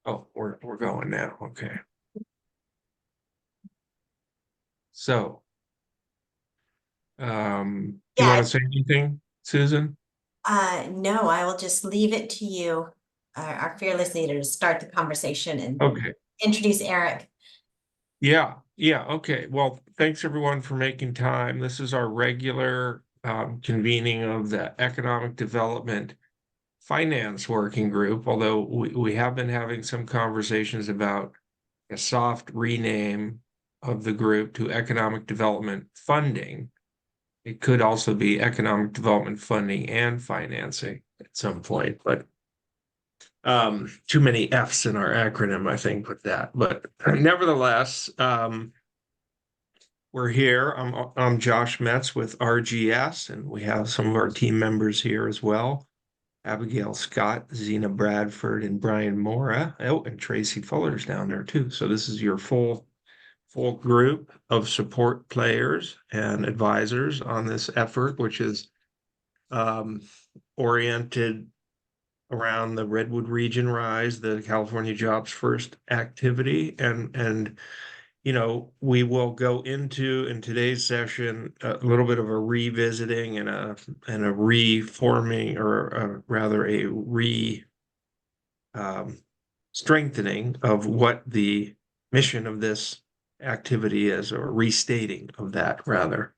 Oh, we're going now. Okay. So, you want Yeah, to say anything, Susan? no, I will just leave it to you, our fearless leader, to start the conversation and Okay. introduce Eric. Yeah. Yeah. Okay. Well, thanks everyone for making time. This is our regular convening of the Economic Development Finance Working Group, although we have been having some conversations about a soft rename of the group to Economic Development Funding. It could also be Economic Development Funding and Financing at some point, but too many F's in our acronym, I think, with that. But nevertheless, we're here. I'm Josh Metz with RGS, and we have some of our team members here as well. Abigail Scott, Zena Bradford, and Brian Mora. Oh, and Tracy Fuller's down there too. So this is your full group of support players and advisors on this effort, which is oriented around the Redwood Region Rise, the California Jobs First activity, and we will go into in today's session a little bit of a revisiting and a reforming, or rather a strengthening of what the mission of this activity is, or restating of that rather.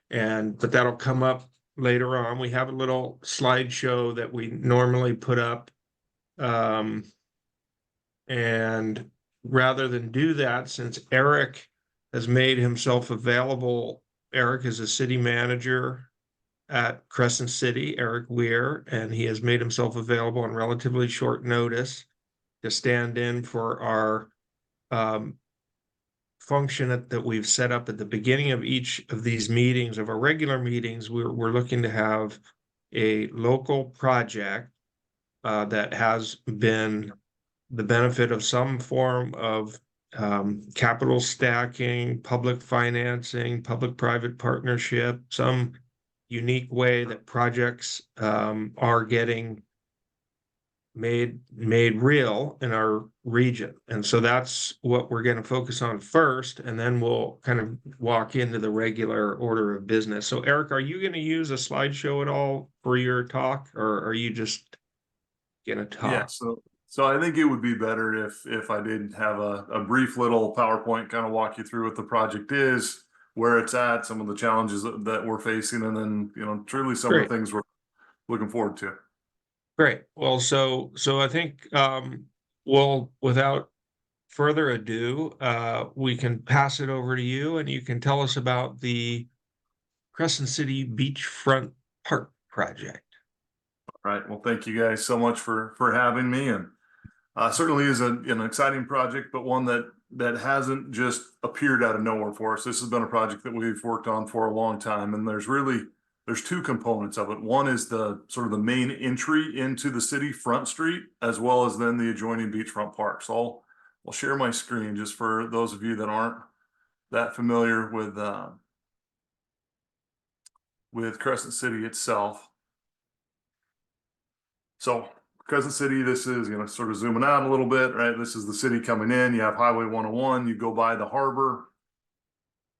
But that'll come up later on. We have a little slideshow that we normally put up. And rather than do that, since Eric has made himself available, Eric is a city manager at Crescent City, Eric Weir, and he has made himself available on relatively short notice to stand in for our function that we've set up at the beginning of each of these meetings, of our regular meetings. We're looking to have a local project that has been the benefit of some form of capital stacking, public financing, public-private partnership, some unique way that projects are getting made real in our region. And so that's what we're going to focus on first, and then we'll kind of walk into the regular order of business. So Eric, are you going to use a slideshow at all for your talk, or are you just going to Yeah, talk? so I think it would be better if I did have a brief little PowerPoint kind of walk you through what the project is, where it's at, some of the challenges that we're facing, and then truly some of Great. the things we're looking forward to. Great. Well, so I think we'll, without further ado, we can pass it over to you, and you can tell us about the Crescent City Beachfront Park project. All right. Well, thank you guys so much for having me, and certainly is an exciting project, but one that hasn't just appeared out of nowhere for us. This has been a project that we've worked on for a long time, and there's two components of it. One is the sort of the main entry into the city, Front Street, as well as then the adjoining beachfront park. So I'll share my screen just for those of you that aren't that familiar with Crescent City itself. So Crescent City, this is, sort of zooming out a little bit, right? This is the city coming in. You have Highway 101, you go by the harbor.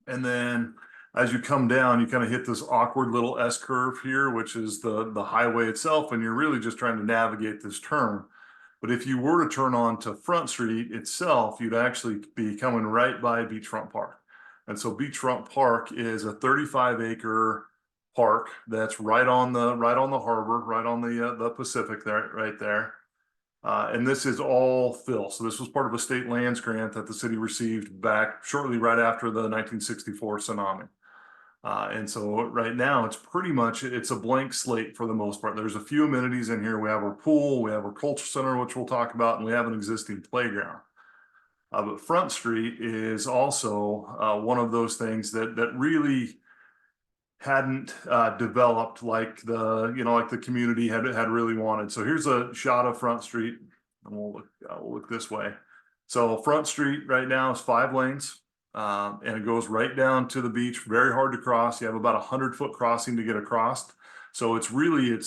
And then as you come down, you kind of hit this awkward little S curve here, which is the highway itself. And you're really just trying to navigate this turn. But if you were to turn on to Front Street itself, you'd actually be coming right by Beachfront Park. And so Beachfront Park is a 35-acre park that's right on the harbor, right on the Pacific there, right there. And this is all fill. So this was part of a state lands grant that the city received back shortly right after the 1964 tsunami. And so right now it's a blank slate for the most part. There's a few amenities in here. We have our pool, we have our culture center, which we'll talk about, and we have an existing playground. But Front Street is also one of those things that really hadn't developed like the community had really wanted. So here's a shot of Front Street, and we'll look this way. So Front Street right now is 5 lanes, and it goes right down to the beach. Very hard to cross. You have about 100-foot crossing to get across. So it's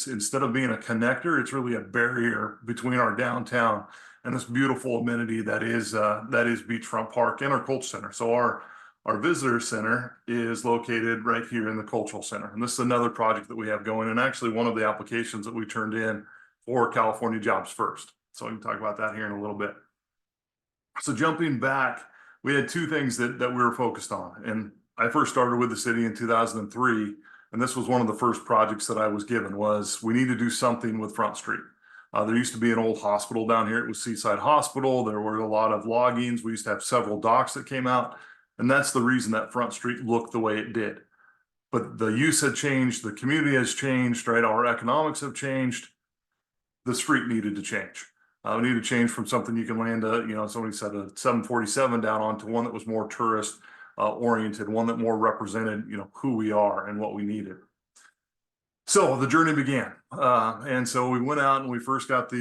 instead of being a connector, it's really a barrier between our downtown and this beautiful amenity that is Beachfront Park and our Culture Center. So our visitor center is located right here in the Cultural Center. And this is another project that we have going, and actually one of the applications that we turned in for California Jobs First. So we can talk about that here in a little bit. So jumping back, we had two things that we were focused on. And I first started with the city in 2003. And this was one of the first projects that I was given, was we need to do something with Front Street. There used to be an old hospital down here. It was Seaside Hospital. There were a lot of loggings. We used to have several docks that came out. And that's the reason that Front Street looked the way it did. But the use had changed. The community has changed, right? Our economics have changed. The street needed to change. We needed to change from something you can land somebody said a 747 down onto one that was more tourist oriented, one that more represented, who we are and what we needed. So the journey began, and so we went out and we first got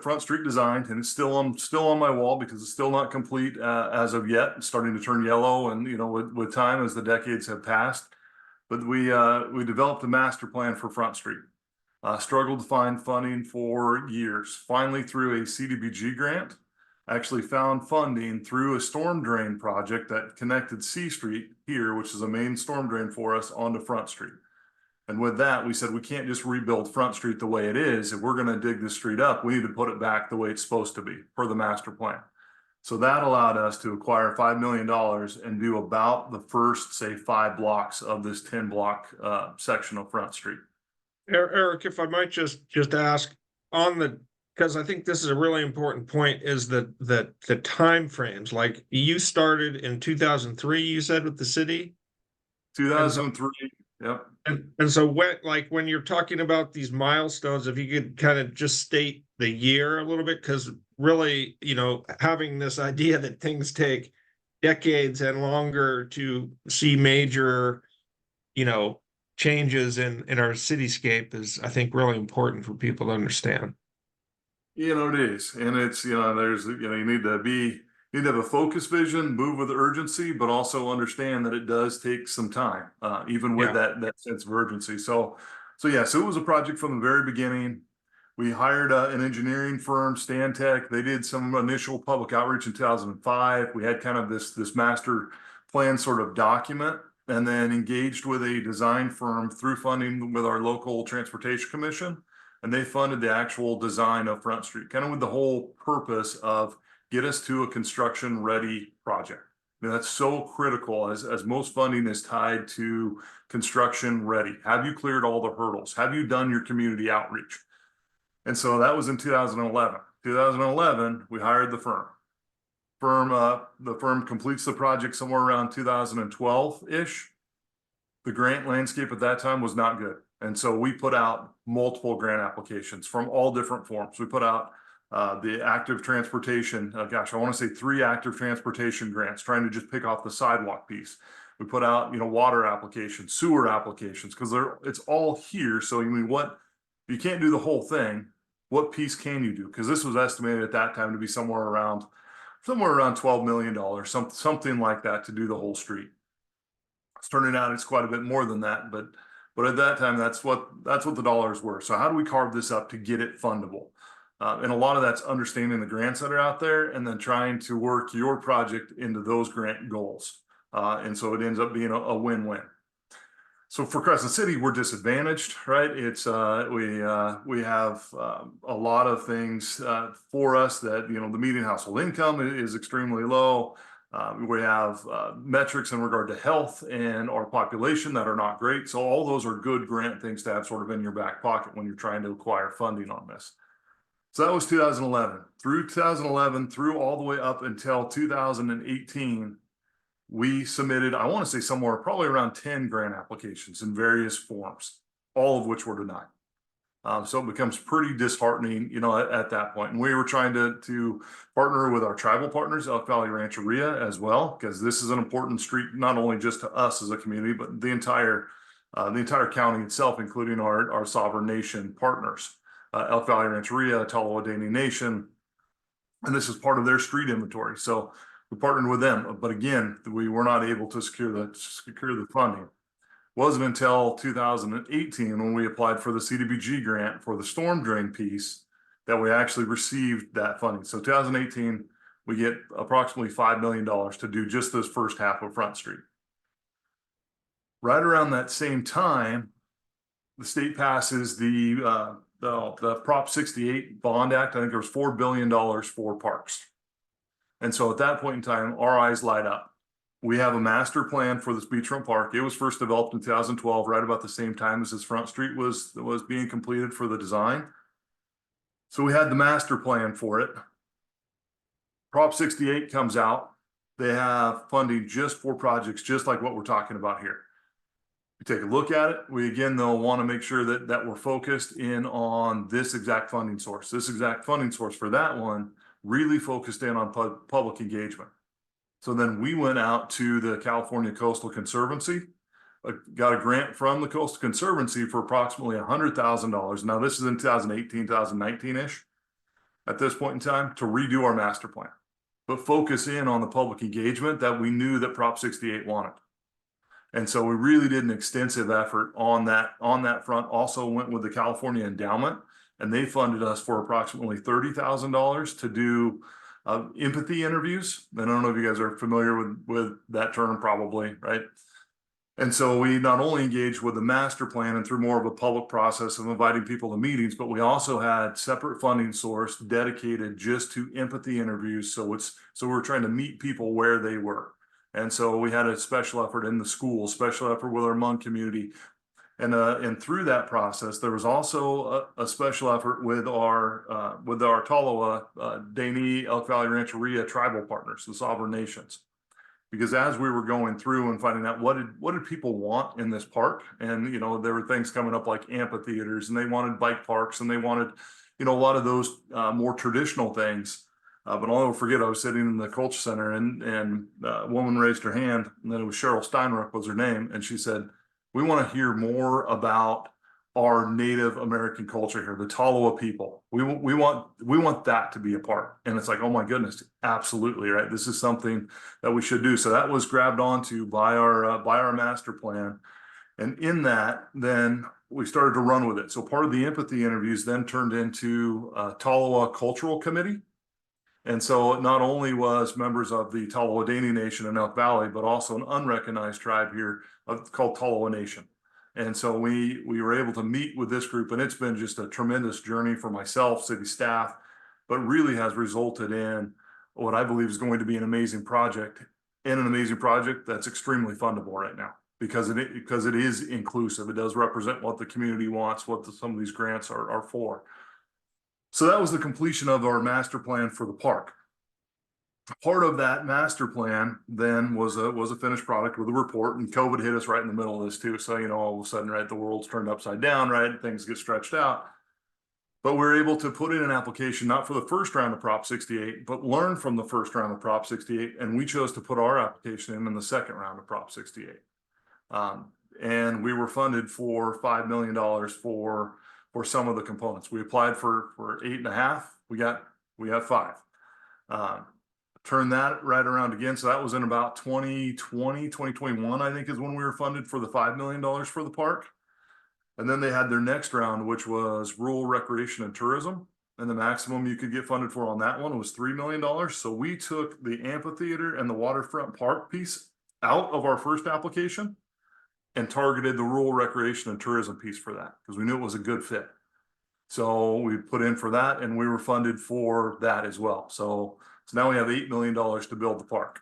Front Street designed, and it's still on my wall because it's still not complete as of yet. It's starting to turn yellow, and with time as the decades have passed. But we developed a master plan for Front Street. Struggled to find funding for years. Finally, through a CDBG grant, actually found funding through a storm drain project that connected C Street here, which is a main storm drain for us, onto Front Street. And with that, we said, we can't just rebuild Front Street the way it is. If we're going to dig this street up, we need to put it back the way it's supposed to be per the master plan. So that allowed us to acquire $5 million and do about the first, say, 5 blocks of this 10 block section of Front Street. Eric, if I might just ask because I think this is a really important point, is that the time frames. Like, you started in 2003, you said, with the city. 2003. Yep. And so when you're talking about these milestones, if you could kind of just state the year a little bit, because really, having this idea that things take decades and longer to see major, changes in our cityscape is, I think, really important for people to understand. It is. And it's, there's, you need to have a focused vision, move with urgency, but also understand that it does take some time, even with that sense of urgency. So it was a project from the very beginning. We hired an engineering firm, Stantec. They did some initial public outreach in 2005. We had kind of this master plan sort of document, and then engaged with a design firm through funding with our local transportation commission. And they funded the actual design of Front Street, kind of with the whole purpose of get us to a construction ready project. That's so critical, as most funding is tied to construction ready. Have you cleared all the hurdles? Have you done your community outreach? And so that was in 2011. 2011, we hired the firm. The firm completes the project somewhere around 2012-ish. The grant landscape at that time was not good. And so we put out multiple grant applications from all different forms. We put out the active transportation, I want to say 3 active transportation grants, trying to just pick off the sidewalk piece. We put out, water applications, sewer applications, because it's all here. So you can't do the whole thing. What piece can you do? Because this was estimated at that time to be somewhere around $12 million, something like that, to do the whole street. It's turning out it's quite a bit more than that, but at that time, that's what the dollars were. So how do we carve this up to get it fundable? And a lot of that's understanding the grants that are out there, and then trying to work your project into those grant goals. And so it ends up being a win-win. So for Crescent City, we're disadvantaged, right? It's we have a lot of things for us that, the median household income is extremely low. We have metrics in regard to health and our population that are not great. So all those are good grant things to have sort of in your back pocket when you're trying to acquire funding on this. So that was 2011. Through 2011, through all the way up until 2018, we submitted, I want to say somewhere probably around 10 grant applications in various forms, all of which were denied. So it becomes pretty disheartening, at that point. And we were trying to partner with our tribal partners, Elk Valley Rancheria, as well, because this is an important street, not only just to us as a community, but the entire county itself, including our sovereign nation partners, Elk Valley Rancheria, Tolowa Dene Nation, and this is part of their street inventory. So we partnered with them, but again, we were not able to secure the funding. Wasn't until 2018 when we applied for the CDBG grant for the storm drain piece that we actually received that funding. So 2018, we get approximately $5 million to do just this first half of Front Street. Right around that same time, the state passes the Prop 68 Bond Act. I think there was $4 billion for parks. And so at that point in time, our eyes light up. We have a master plan for this beachfront park. It was first developed in 2012, right about the same time as this Front Street was being completed for the design. So we had the master plan for it. Prop 68 comes out. They have funding just for projects, just like what we're talking about here. We take a look at it. We again, though, want to make sure that we're focused in on this exact funding source. This exact funding source for that one really focused in on public engagement. So then we went out to the California Coastal Conservancy, got a grant from the Coastal Conservancy for approximately $100,000. Now this is in 2018, 2019-ish at this point in time, to redo our master plan, but focus in on the public engagement that we knew that Prop 68 wanted. And so we really did an extensive effort on that front. Also went with the California Endowment, and they funded us for approximately $30,000 to do empathy interviews. I don't know if you guys are familiar with that term, probably, right? And so we not only engaged with the master plan and through more of a public process of inviting people to meetings, but we also had separate funding source dedicated just to empathy interviews. So we're trying to meet people where they were. And so we had a special effort in the schools, special effort with our Hmong community. And through that process, there was also a special effort with our Tolowa, Dani, Elk Valley Rancheria tribal partners, the sovereign nations. Because as we were going through and finding out what did people want in this park, and there were things coming up like amphitheaters, and they wanted bike parks, and they wanted a lot of those more traditional things. But I'll never forget, I was sitting in the culture center, and a woman raised her hand, and then it was Cheryl Steinruck was her name, and she said, "We want to hear more about our Native American culture here, the Tolowa people. We want that to be a part." And it's like, oh my goodness, absolutely, right? This is something that we should do. So that was grabbed onto by our master plan, and in that, then we started to run with it. So part of the empathy interviews then turned into a Tolowa Cultural Committee. And so it not only was members of the Tolowa Dani Nation in Elk Valley, but also an unrecognized tribe here called Tolowa Nation. And so we were able to meet with this group, and it's been just a tremendous journey for myself, city staff, but really has resulted in what I believe is going to be an amazing project, and an amazing project that's extremely fundable right now because it is inclusive. It does represent what the community wants, what some of these grants are for. So that was the completion of our master plan for the park. Part of that master plan then was a finished product with a report, and COVID hit us right in the middle of this too. So, all of a sudden, right, the world's turned upside down, right? Things get stretched out. But we're able to put in an application, not for the first round of Prop 68, but learn from the first round of Prop 68. And we chose to put our application in the second round of Prop 68. And we were funded for $5 million for some of the components. We applied for 8.5. We have 5. Turn that right around again. So that was in about 2021, I think, is when we were funded for the $5 million for the park. And then they had their next round, which was rural recreation and tourism. And the maximum you could get funded for on that one was $3 million. So we took the amphitheater and the waterfront park piece out of our first application and targeted the rural recreation and tourism piece for that because we knew it was a good fit. So we put in for that, and we were funded for that as well. So now we have $8 million to build the park.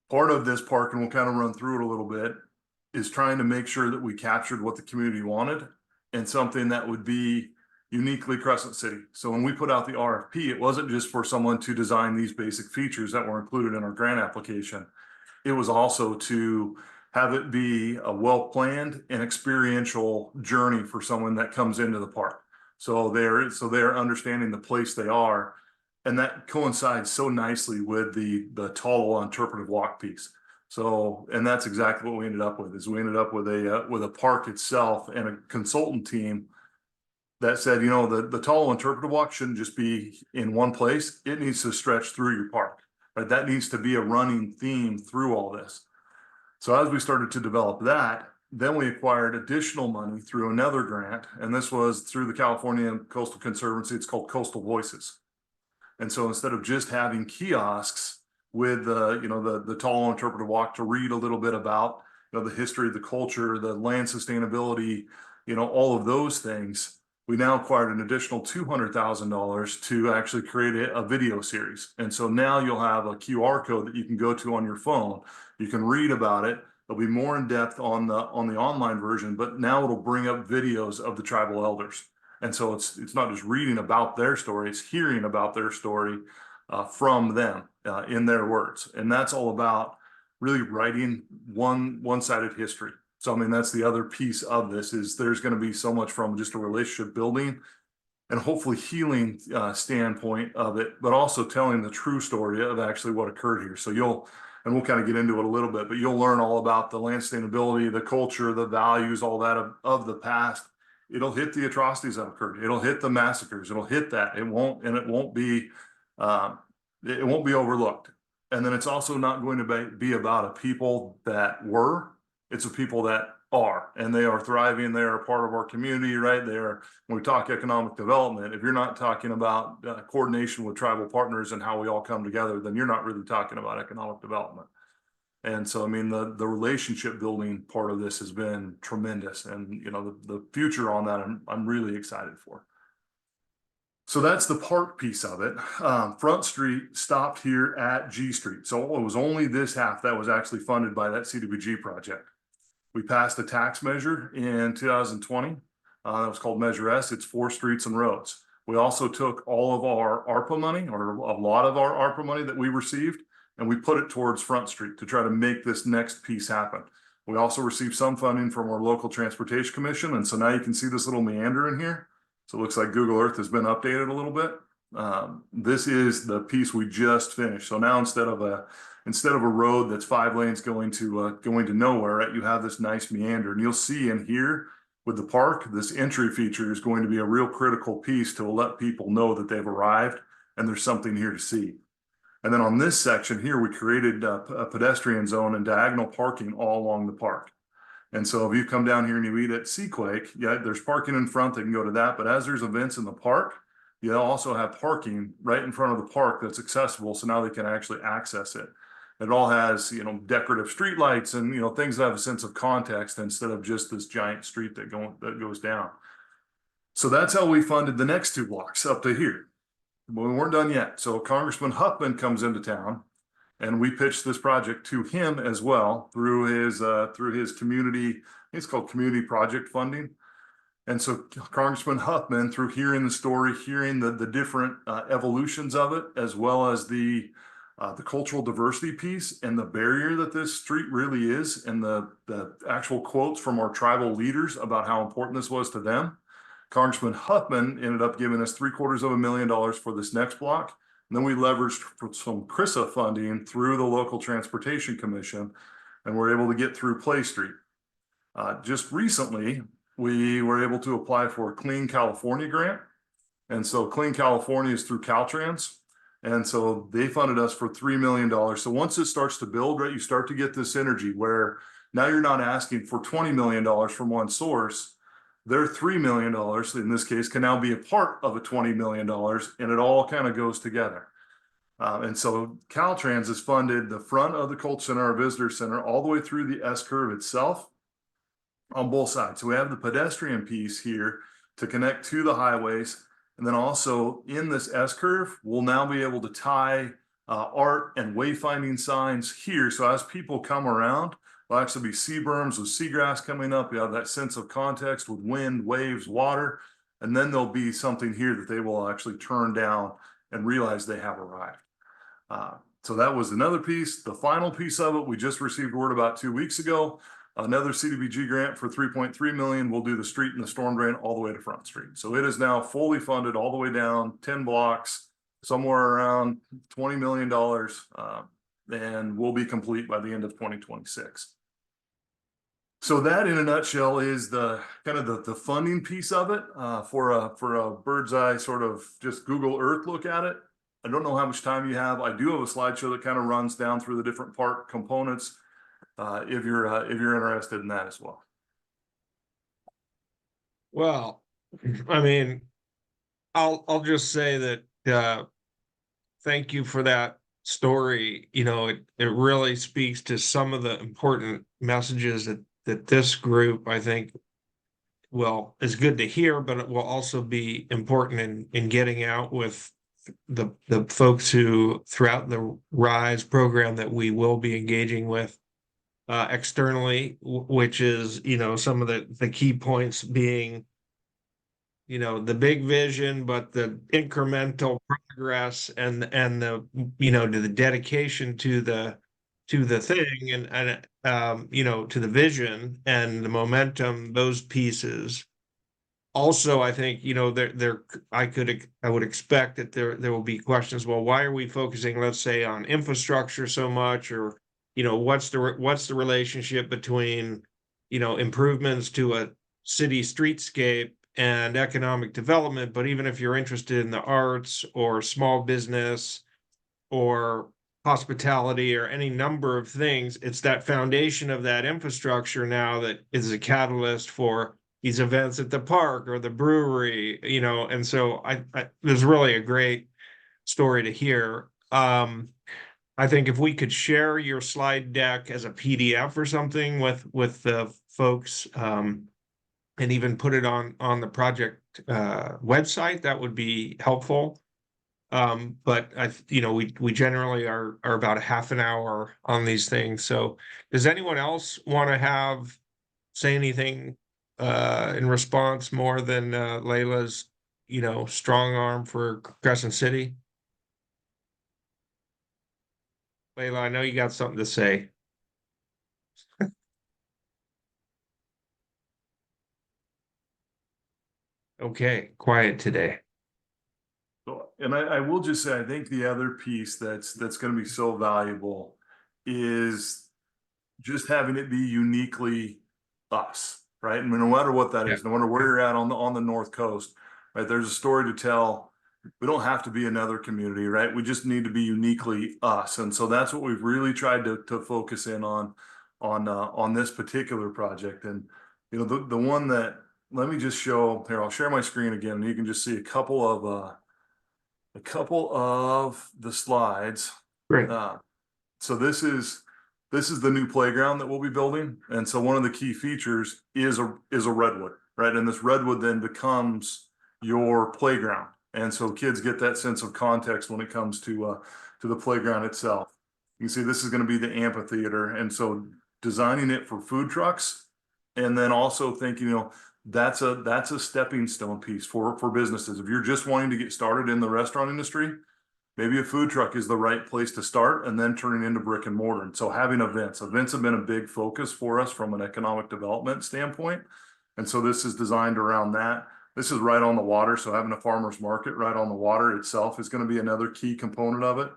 Part of this park, and we'll kind of run through it a little bit, is trying to make sure that we captured what the community wanted and something that would be uniquely Crescent City. So when we put out the RFP, it wasn't just for someone to design these basic features that were included in our grant application. It was also to have it be a well-planned and experiential journey for someone that comes into the park. So they're understanding the place they are. And that coincides so nicely with the Tolowa interpretive walk piece. So, and that's exactly what we ended up with, is we ended up with a park itself and a consultant team that said, the Tolowa interpretive walk shouldn't just be in one place. It needs to stretch through your park, right? That needs to be a running theme through all this. So as we started to develop that, then we acquired additional money through another grant, and this was through the California Coastal Conservancy. It's called Coastal Voices. And so instead of just having kiosks with the tall interpretive walk to read a little bit about the history, the culture, the land sustainability, all of those things, we now acquired an additional $200,000 to actually create a video series. And so now you'll have a QR code that you can go to on your phone. You can read about it. It'll be more in depth on the online version, but now it'll bring up videos of the tribal elders. And so it's not just reading about their story, it's hearing about their story from them in their words. And that's all about really writing one-sided history. So, I mean, that's the other piece of this, is there's going to be so much from just a relationship building and hopefully healing standpoint of it, but also telling the true story of actually what occurred here. So and we'll kind of get into it a little bit, but you'll learn all about the land sustainability, the culture, the values, all that of the past. It'll hit the atrocities that occurred. It'll hit the massacres. It'll hit that. It won't be overlooked. And then it's also not going to be about a people that were. It's a people that are, and they are thriving. They are a part of our community, right? When we talk economic development, if you're not talking about coordination with tribal partners and how we all come together, then you're not really talking about economic development. And so, I mean, the relationship building part of this has been tremendous, and the future on that, I'm really excited for. So that's the park piece of it. Front Street stopped here at G Street. So it was only this half that was actually funded by that CDBG project. We passed a tax measure in 2020. That was called Measure S. It's 4 streets and roads. We also took all of our ARPA money, or a lot of our ARPA money that we received, and we put it towards Front Street to try to make this next piece happen. We also received some funding from our local transportation commission. And so now you can see this little meander in here. So it looks like Google Earth has been updated a little bit. This is the piece we just finished. So now instead of a road that's 5 lanes going to nowhere, right, you have this nice meander. And you'll see in here with the park, this entry feature is going to be a real critical piece to let people know that they've arrived and there's something here to see. And then on this section here, we created a pedestrian zone and diagonal parking all along the park. And so if you come down here and you eat at Seaquake, yeah, there's parking in front, they can go to that. But as there's events in the park, you also have parking right in front of the park that's accessible. So now they can actually access it. It all has, decorative street lights and, things that have a sense of context instead of just this giant street that goes down. So that's how we funded the next 2 blocks up to here. But we weren't done yet. So Congressman Huffman comes into town, and we pitched this project to him as well through his community. It's called community project funding. And so Congressman Huffman, through hearing the story, hearing the different evolutions of it, as well as the cultural diversity piece and the barrier that this street really is, and the actual quotes from our tribal leaders about how important this was to them, Congressman Huffman ended up giving us $750,000 for this next block. And then we leveraged for some CRISA funding through the local transportation commission, and we're able to get through Play Street. Just recently, we were able to apply for a Clean California grant. And so Clean California is through Caltrans. And so they funded us for $3 million. So once it starts to build, right, you start to get this synergy where now you're not asking for $20 million from one source. Their $3 million, in this case, can now be a part of a $20 million, and it all kind of goes together. And so Caltrans has funded the front of the Colts Center, our visitor center, all the way through the S-curve itself on both sides. So we have the pedestrian piece here to connect to the highways. And then also in this S-curve, we'll now be able to tie art and wayfinding signs here. So as people come around, there'll actually be sea berms with seagrass coming up. You have that sense of context with wind, waves, water. And then there'll be something here that they will actually turn down and realize they have arrived. So that was another piece. The final piece of it, we just received word about 2 weeks ago. Another CDBG grant for $3.3 million. We'll do the street and the storm drain all the way to Front Street. So it is now fully funded all the way down 10 blocks, somewhere around $20 million, and will be complete by the end of 2026. So that, in a nutshell, is the kind of the funding piece of it. For a bird's eye sort of just Google Earth look at it. I don't know how much time you have. I do have a slideshow that kind of runs down through the different part components. if you're interested in that as well. Well, I mean, I'll just say that thank you for that story. You know, it really speaks to some of the important messages that this group, I think, well, is good to hear, but it will also be important in getting out with the folks who throughout the RISE program that we will be engaging with externally, which is, you know, some of the key points being, you know, the big vision, but the incremental progress and the, you know, to the dedication to the thing and you know, to the vision and the momentum, those pieces. Also, I think, you know, I would expect that there will be questions. Well, why are we focusing, let's say, on infrastructure so much, or, you know, what's the relationship between, you know, improvements to a city streetscape and economic development? But even if you're interested in the arts or small business or hospitality or any number of things, it's that foundation of that infrastructure now that is a catalyst for these events at the park or the brewery, you know. And so I there's really a great story to hear. I think if we could share your slide deck as a PDF or something with the folks, and even put it on the project website, that would be helpful. But you know, we generally are about a half an hour on these things. So does anyone else want to say anything in response more than Layla's, you know, strong arm for Crescent City? Layla, I know you got something to say. Okay, quiet today. And I will just say, I think the other piece that's going to be so valuable is just having it be uniquely us, right? I mean, no matter what that is, no matter where you're at on the North Coast, right? There's a story to tell. We don't have to be another community, right? We just need to be uniquely us, and so that's what we've really tried to focus in on this particular project. And you know, the one that, let me just show here. I'll share my screen again, and you can just see a couple of the slides. Great. So this is the new playground that we'll be building, and so one of the key features is a redwood, right? And this redwood then becomes your playground, and so kids get that sense of context when it comes to the playground itself. You can see this is going to be the amphitheater, and so designing it for food trucks, and then also thinking, you know, that's a stepping stone piece for businesses. If you're just wanting to get started in the restaurant industry, maybe a food truck is the right place to start, and then turning into brick and mortar. And so having events have been a big focus for us from an economic development standpoint. And so this is designed around that. This is right on the water. So having a farmer's market right on the water itself is going to be another key component of it.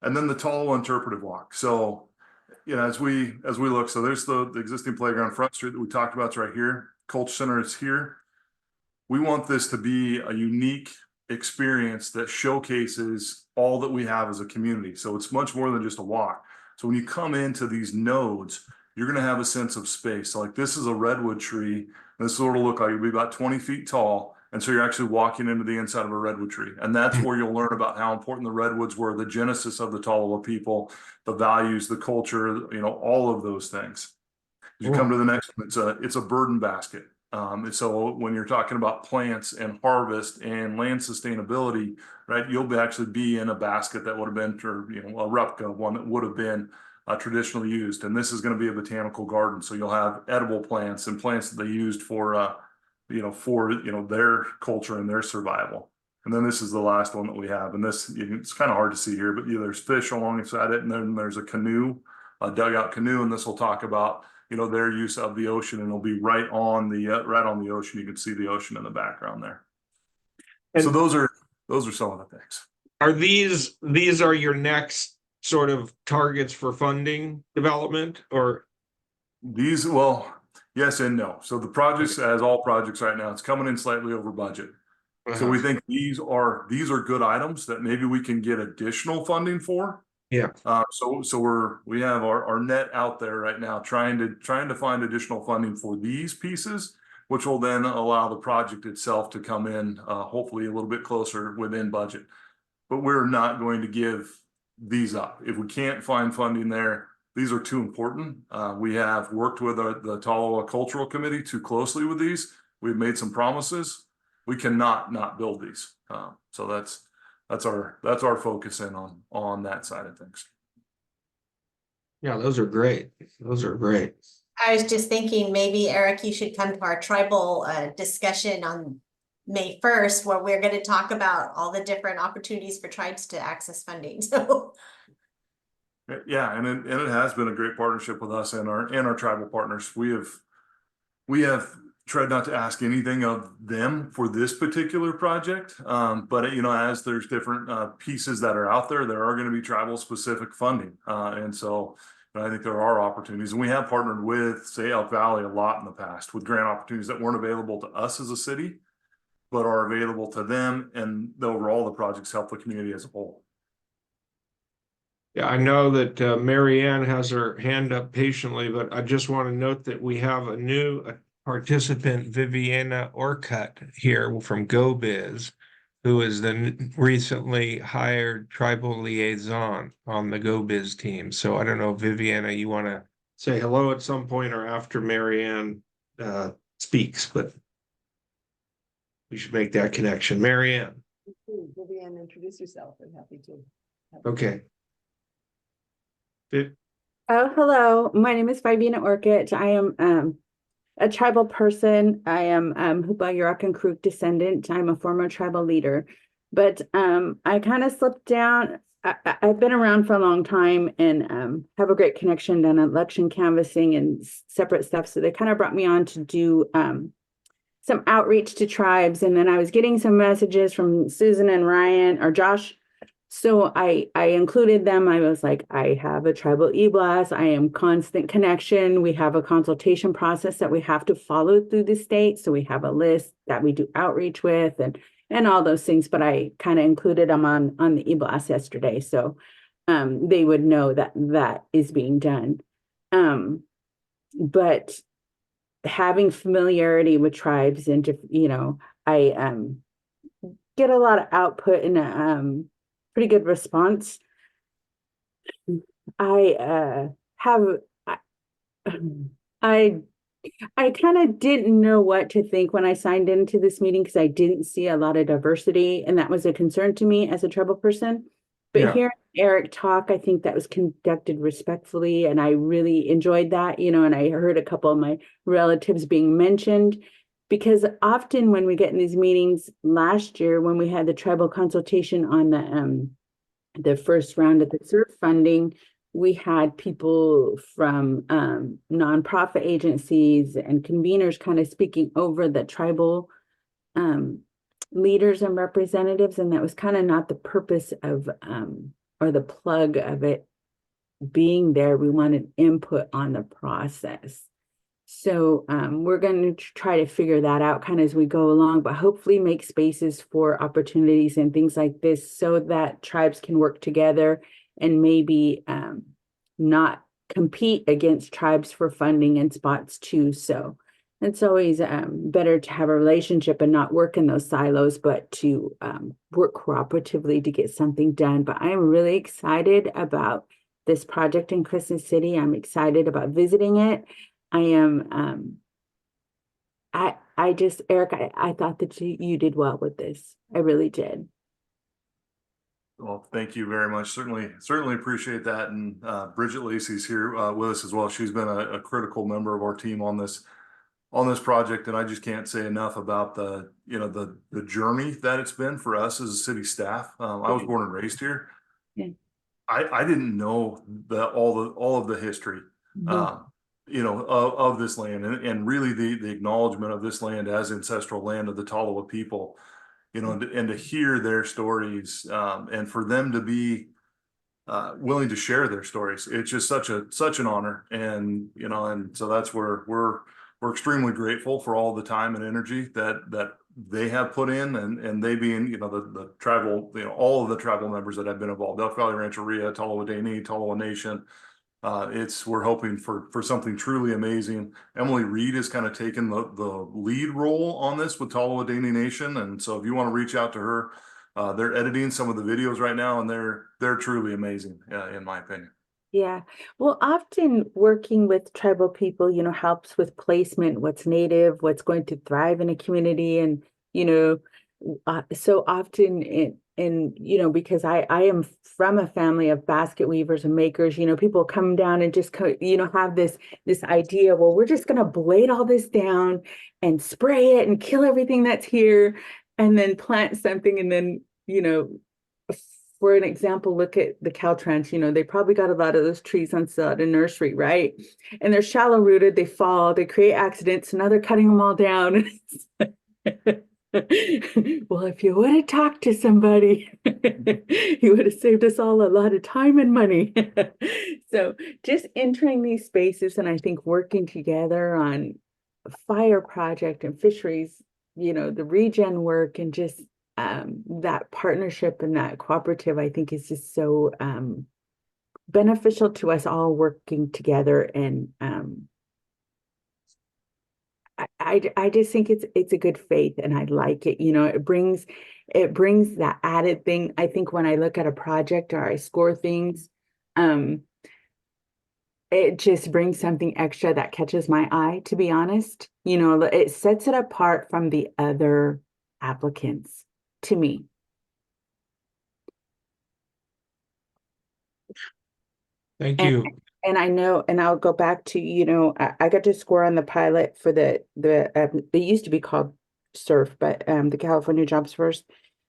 And then the tall interpretive walk. So, you know, as we look, so there's the existing playground Front Street that we talked about. It's right here. Culture Center is here. We want this to be a unique experience that showcases all that we have as a community. So it's much more than just a walk. So when you come into these nodes, you're going to have a sense of space. So like this is a redwood tree. And this is what it'll look like. It'll be about 20 feet tall. And so you're actually walking into the inside of a redwood tree. And that's where you'll learn about how important the redwoods were, the genesis of the Tolowa people, the values, the culture, you know, all of those things. As you come to the next one, it's a burden basket. And so when you're talking about plants and harvest and land sustainability, right, you'll actually be in a basket that would have been, or, you know, a replica, one that would have been traditionally used. And this is going to be a botanical garden. So you'll have edible plants and plants that they used for their culture and their survival. And then this is the last one that we have. And this, it's kind of hard to see here, but there's fish alongside it. And then there's a canoe, a dugout canoe. And this will talk about, you know, their use of the ocean, and it'll be right on the ocean. You can see the ocean in the background there. And so those are some of the things. Are these are your next sort of targets for funding development, or these? Well, yes and no. So the projects, as all projects right now, it's coming in slightly over budget. So we think these are good items that maybe we can get additional funding for. Yeah. So we have our net out there right now, trying to find additional funding for these pieces, which will then allow the project itself to come in, hopefully a little bit closer within budget. But we're not going to give these up. If we can't find funding there, these are too important. We have worked with the Taloa Cultural Committee too closely with these. We've made some promises. We cannot not build these. So that's our focus in on that side of things. Yeah, those are great. Those are great. I was just thinking maybe Eric, you should come to our tribal discussion on May 1st, where we're going to talk about all the different opportunities for tribes to access funding. So Yeah, and it has been a great partnership with us and our tribal partners. We have tried not to ask anything of them for this particular project, but as there's different pieces that are out there, there are going to be tribal specific funding, and so I think there are opportunities, and we have partnered with, say, Elk Valley a lot in the past with grant opportunities that weren't available to us as a city, but are available to them, and overall the projects help the community as a whole. Yeah, I know that Mary Ann has her hand up patiently, but I just want to note that we have a new participant, Viviana Orcutt, here from GoBiz, who is the recently hired tribal liaison on the GoBiz team. So I don't know, Viviana, you want to say hello at some point or after Mary Ann speaks, but we should make that connection. Mary Ann. Vivian, introduce yourself. I'm happy to. Okay. Oh, hello. My name is Viviana Orchid. I am a tribal person. I am Hoopa Yurakan Creek descendant. I'm a former tribal leader, but I kind of slipped down. I've been around for a long time and have a great connection, done election canvassing and separate stuff. So they kind of brought me on to do some outreach to tribes. And then I was getting some messages from Susan and Ryan or Josh. So I included them. I was like, I have a tribal e-blast. I am constant connection. We have a consultation process that we have to follow through the state. So we have a list that we do outreach with and all those things. But I kind of included them on the e-blast yesterday. So they would know that that is being done. But having familiarity with tribes and, I get a lot of output and pretty good response. I kind of didn't know what to think when I signed into this meeting because I didn't see a lot of diversity, and that was a concern to me as a tribal person. But Yeah. hearing Eric talk, I think that was conducted respectfully, and I really enjoyed that, and I heard a couple of my relatives being mentioned. Because often when we get in these meetings, last year when we had the tribal consultation on the first round of the SURF funding, we had people from nonprofit agencies and conveners kind of speaking over the tribal leaders and representatives, and that was kind of not the purpose of or the plug of it being there. We wanted input on the process. So we're going to try to figure that out kind of as we go along, but hopefully make spaces for opportunities and things like this so that tribes can work together and maybe not compete against tribes for funding and spots too. So it's always better to have a relationship and not work in those silos, but to work cooperatively to get something done. But I'm really excited about this project in Crescent City. I'm excited about visiting it. I am, I just, Eric, I thought that you did well with this. I really did. Well, thank you very much. Certainly appreciate that. And Bridget Lacey's here with us as well. She's been a critical member of our team on this project. And I just can't say enough about the journey that it's been for us as a city staff. I was born and raised here. Yeah. I didn't know all of the history. Mm-hmm. Of this land and really the acknowledgement of this land as ancestral land of the Taloa people, and to hear their stories, and for them to be willing to share their stories. It's just such an honor. And so that's where we're extremely grateful for all the time and energy that they have put in, and they being, the tribal, all of the tribal members that have been involved, Elk Valley Rancheria, Tolowa Dene, Tolowa Nation. We're hoping for something truly amazing. Emily Reed has kind of taken the lead role on this with Tolowa Dene Nation. And so if you want to reach out to her, they're editing some of the videos right now, and they're truly amazing, in my opinion. Yeah. Well, often working with tribal people, helps with placement, what's native, what's going to thrive in a community. And, so often because I am from a family of basket weavers and makers, people come down and just, have this idea, well, we're just going to blade all this down and spray it and kill everything that's here and then plant something. And then, for an example, look at the Caltrans, they probably got a lot of those trees on sale at a nursery, right? And they're shallow rooted, they fall, they create accidents, so now they're cutting them all down. Well, if you would have talked to somebody, you would have saved us all a lot of time and money. So just entering these spaces and I think working together on a fire project and fisheries, the regen work and just that partnership and that cooperative, I think is just so beneficial to us all working together. And I just think it's a good faith and I like it. It brings that added thing. I think when I look at a project or I score things, it just brings something extra that catches my eye, to be honest. It sets it apart from the other applicants to me. Thank you. And I know, and I'll go back to, I got to score on the pilot for they used to be called SURF, but the California Jobs First.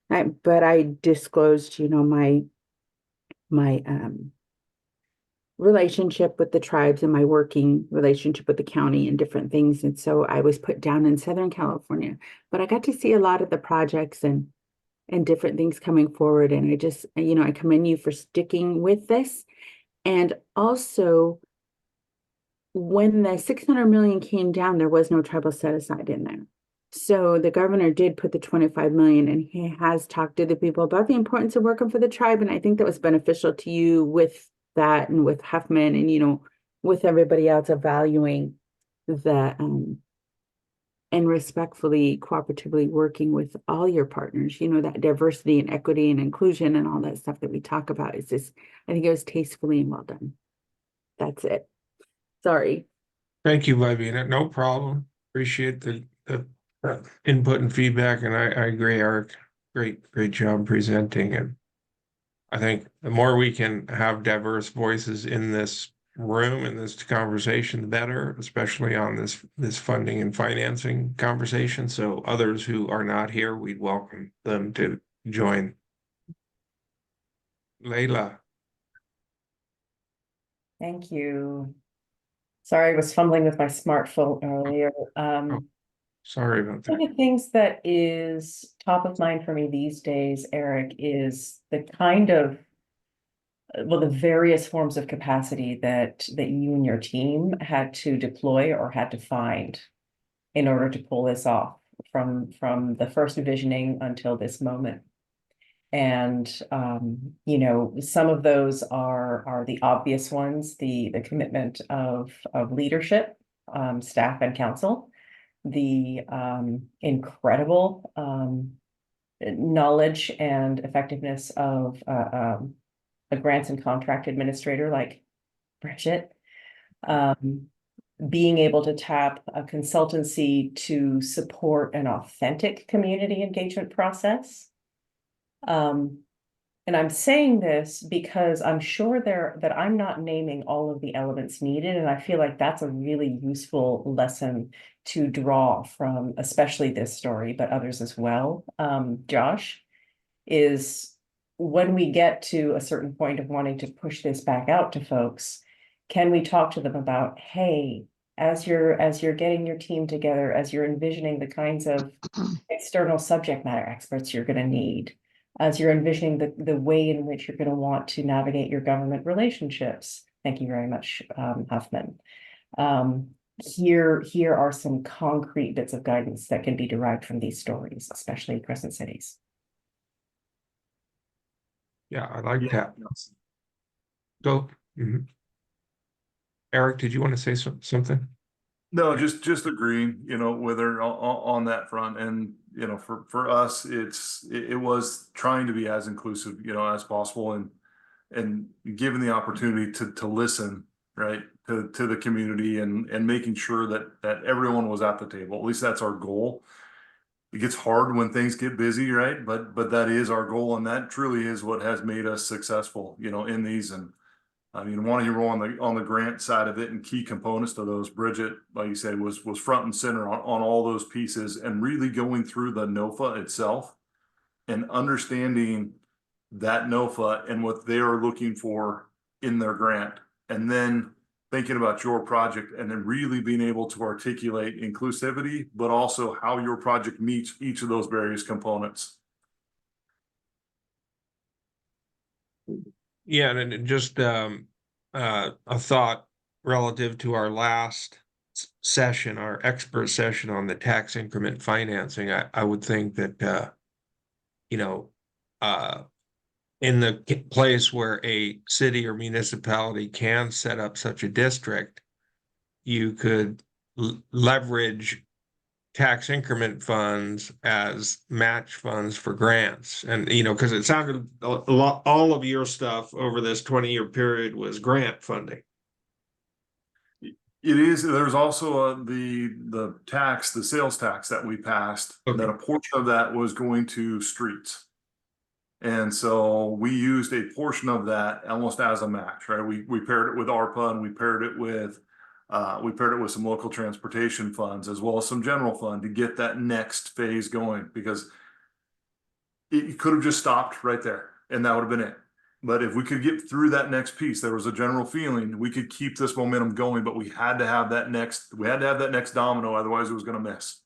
But I disclosed, my relationship with the tribes and my working relationship with the county and different things. And so I was put down in Southern California, but I got to see a lot of the projects and different things coming forward. And I just, I commend you for sticking with this. And also, when the 600 million came down, there was no tribal set aside in there. So the governor did put the 25 million, and he has talked to the people about the importance of working for the tribe. And I think that was beneficial to you with that and with Huffman and, with everybody else evaluating the, and respectfully, cooperatively working with all your partners, that diversity and equity and inclusion and all that stuff that we talk about is just, I think it was tastefully and well done. That's it. Sorry. Thank you, Vivian. No problem. Appreciate the input and feedback. And I agree, Eric. Great job presenting. And I think the more we can have diverse voices in this room and this conversation, the better, especially on this funding and financing conversation. So others who are not here, we'd welcome them to join. Layla. Thank you. Sorry, I was fumbling with my smartphone earlier. Sorry about that. One of the things that is top of mind for me these days, Eric, is the kind of, the various forms of capacity that you and your team had to deploy or had to find in order to pull this off from the first envisioning until this moment. And some of those are the obvious ones, the commitment of leadership, staff and council, the incredible knowledge and effectiveness of a grants and contract administrator like Bridget, being able to tap a consultancy to support an authentic community engagement process. And I'm saying this because I'm sure that I'm not naming all of the elements needed. And I feel like that's a really useful lesson to draw from, especially this story, but others as well. Josh, is when we get to a certain point of wanting to push this back out to folks, can we talk to them about, hey, as you're getting your team together, as you're envisioning the kinds of external subject matter experts you're going to need, as you're envisioning the way in which you're going to want to navigate your government relationships. Thank you very much, Huffman. here are some concrete bits of guidance that can be derived from these stories, especially in Crescent Cities. Yeah, I like Yeah. that. Go. Mhm. Eric, did you want to say something? No, just agreeing, with her on that front. And, for us, it was trying to be as inclusive, as possible, and given the opportunity to listen, right, to the community, and making sure that everyone was at the table. At least that's our goal. It gets hard when things get busy, right? But that is our goal, and that truly is what has made us successful, in these. And I mean, one of you on the grant side of it, and key components to those, Bridget, like you said, was front and center on all those pieces, and really going through the NOFA itself and understanding that NOFA and what they are looking for in their grant, and then thinking about your project, and then really being able to articulate inclusivity, but also how your project meets each of those various components. Yeah, and just a thought relative to our last session, our expert session on the tax increment financing. I would think that you know, in the place where a city or municipality can set up such a district, you could leverage tax increment funds as match funds for grants. And, because it sounded a lot, all of your stuff over this 20-year period was grant funding. It is. There's also the sales tax that we passed, Okay. that a portion of that was going to streets. And so we used a portion of that almost as a match, right? We paired it with ARPA, and we paired it with some local transportation funds, as well as some general fund, to get that next phase going, because it could have just stopped right there and that would have been it. But if we could get through that next piece, there was a general feeling we could keep this momentum going, but we had to have that next domino, otherwise it was going to miss.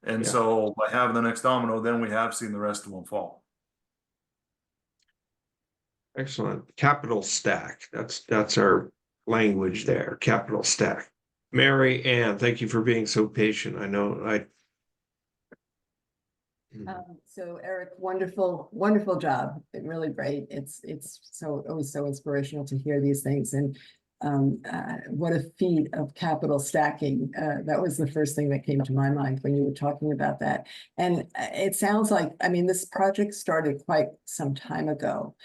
And Yeah. so by having the next domino, then we have seen the rest of them fall. Excellent. Capital stack. That's our language there. Capital stack. Mary Ann, thank you for being so patient. I know So Eric, wonderful job. Really great. It's always so inspirational to hear these things, and what a feat of capital stacking. That was the first thing that came to my mind when you were talking about that. And it sounds like, I mean, this project started quite some time ago,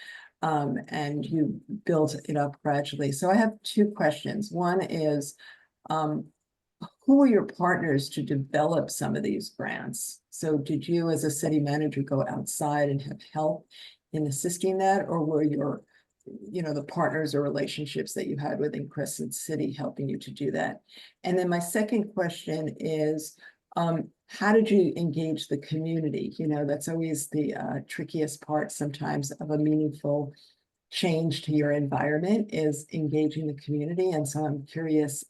and you built it up gradually. So I have two questions. One is, who are your partners to develop some of these grants? So did you, as a city manager, go outside and have help in assisting that, or were your, the partners or relationships that you had within Crescent City helping you to do that? And then my second question is, how did you engage the community? That's always the trickiest part sometimes of a meaningful change to your environment, is engaging the community. And so I'm curious,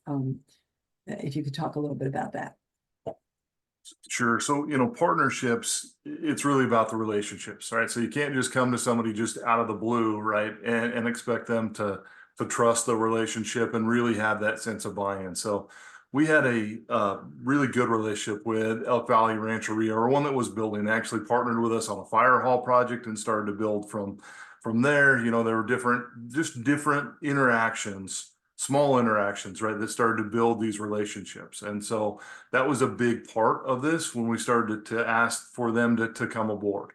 if you could talk a little bit about that. Sure. So, partnerships, it's really about the relationships, right? So you can't just come to somebody just out of the blue, right? And expect them to trust the relationship and really have that sense of buy-in. So we had a really good relationship with Elk Valley Rancheria, or one that was building, actually partnered with us on a fire hall project and started to build from there. There were different interactions, small interactions, right, that started to build these relationships. And so that was a big part of this when we started to ask for them to come aboard.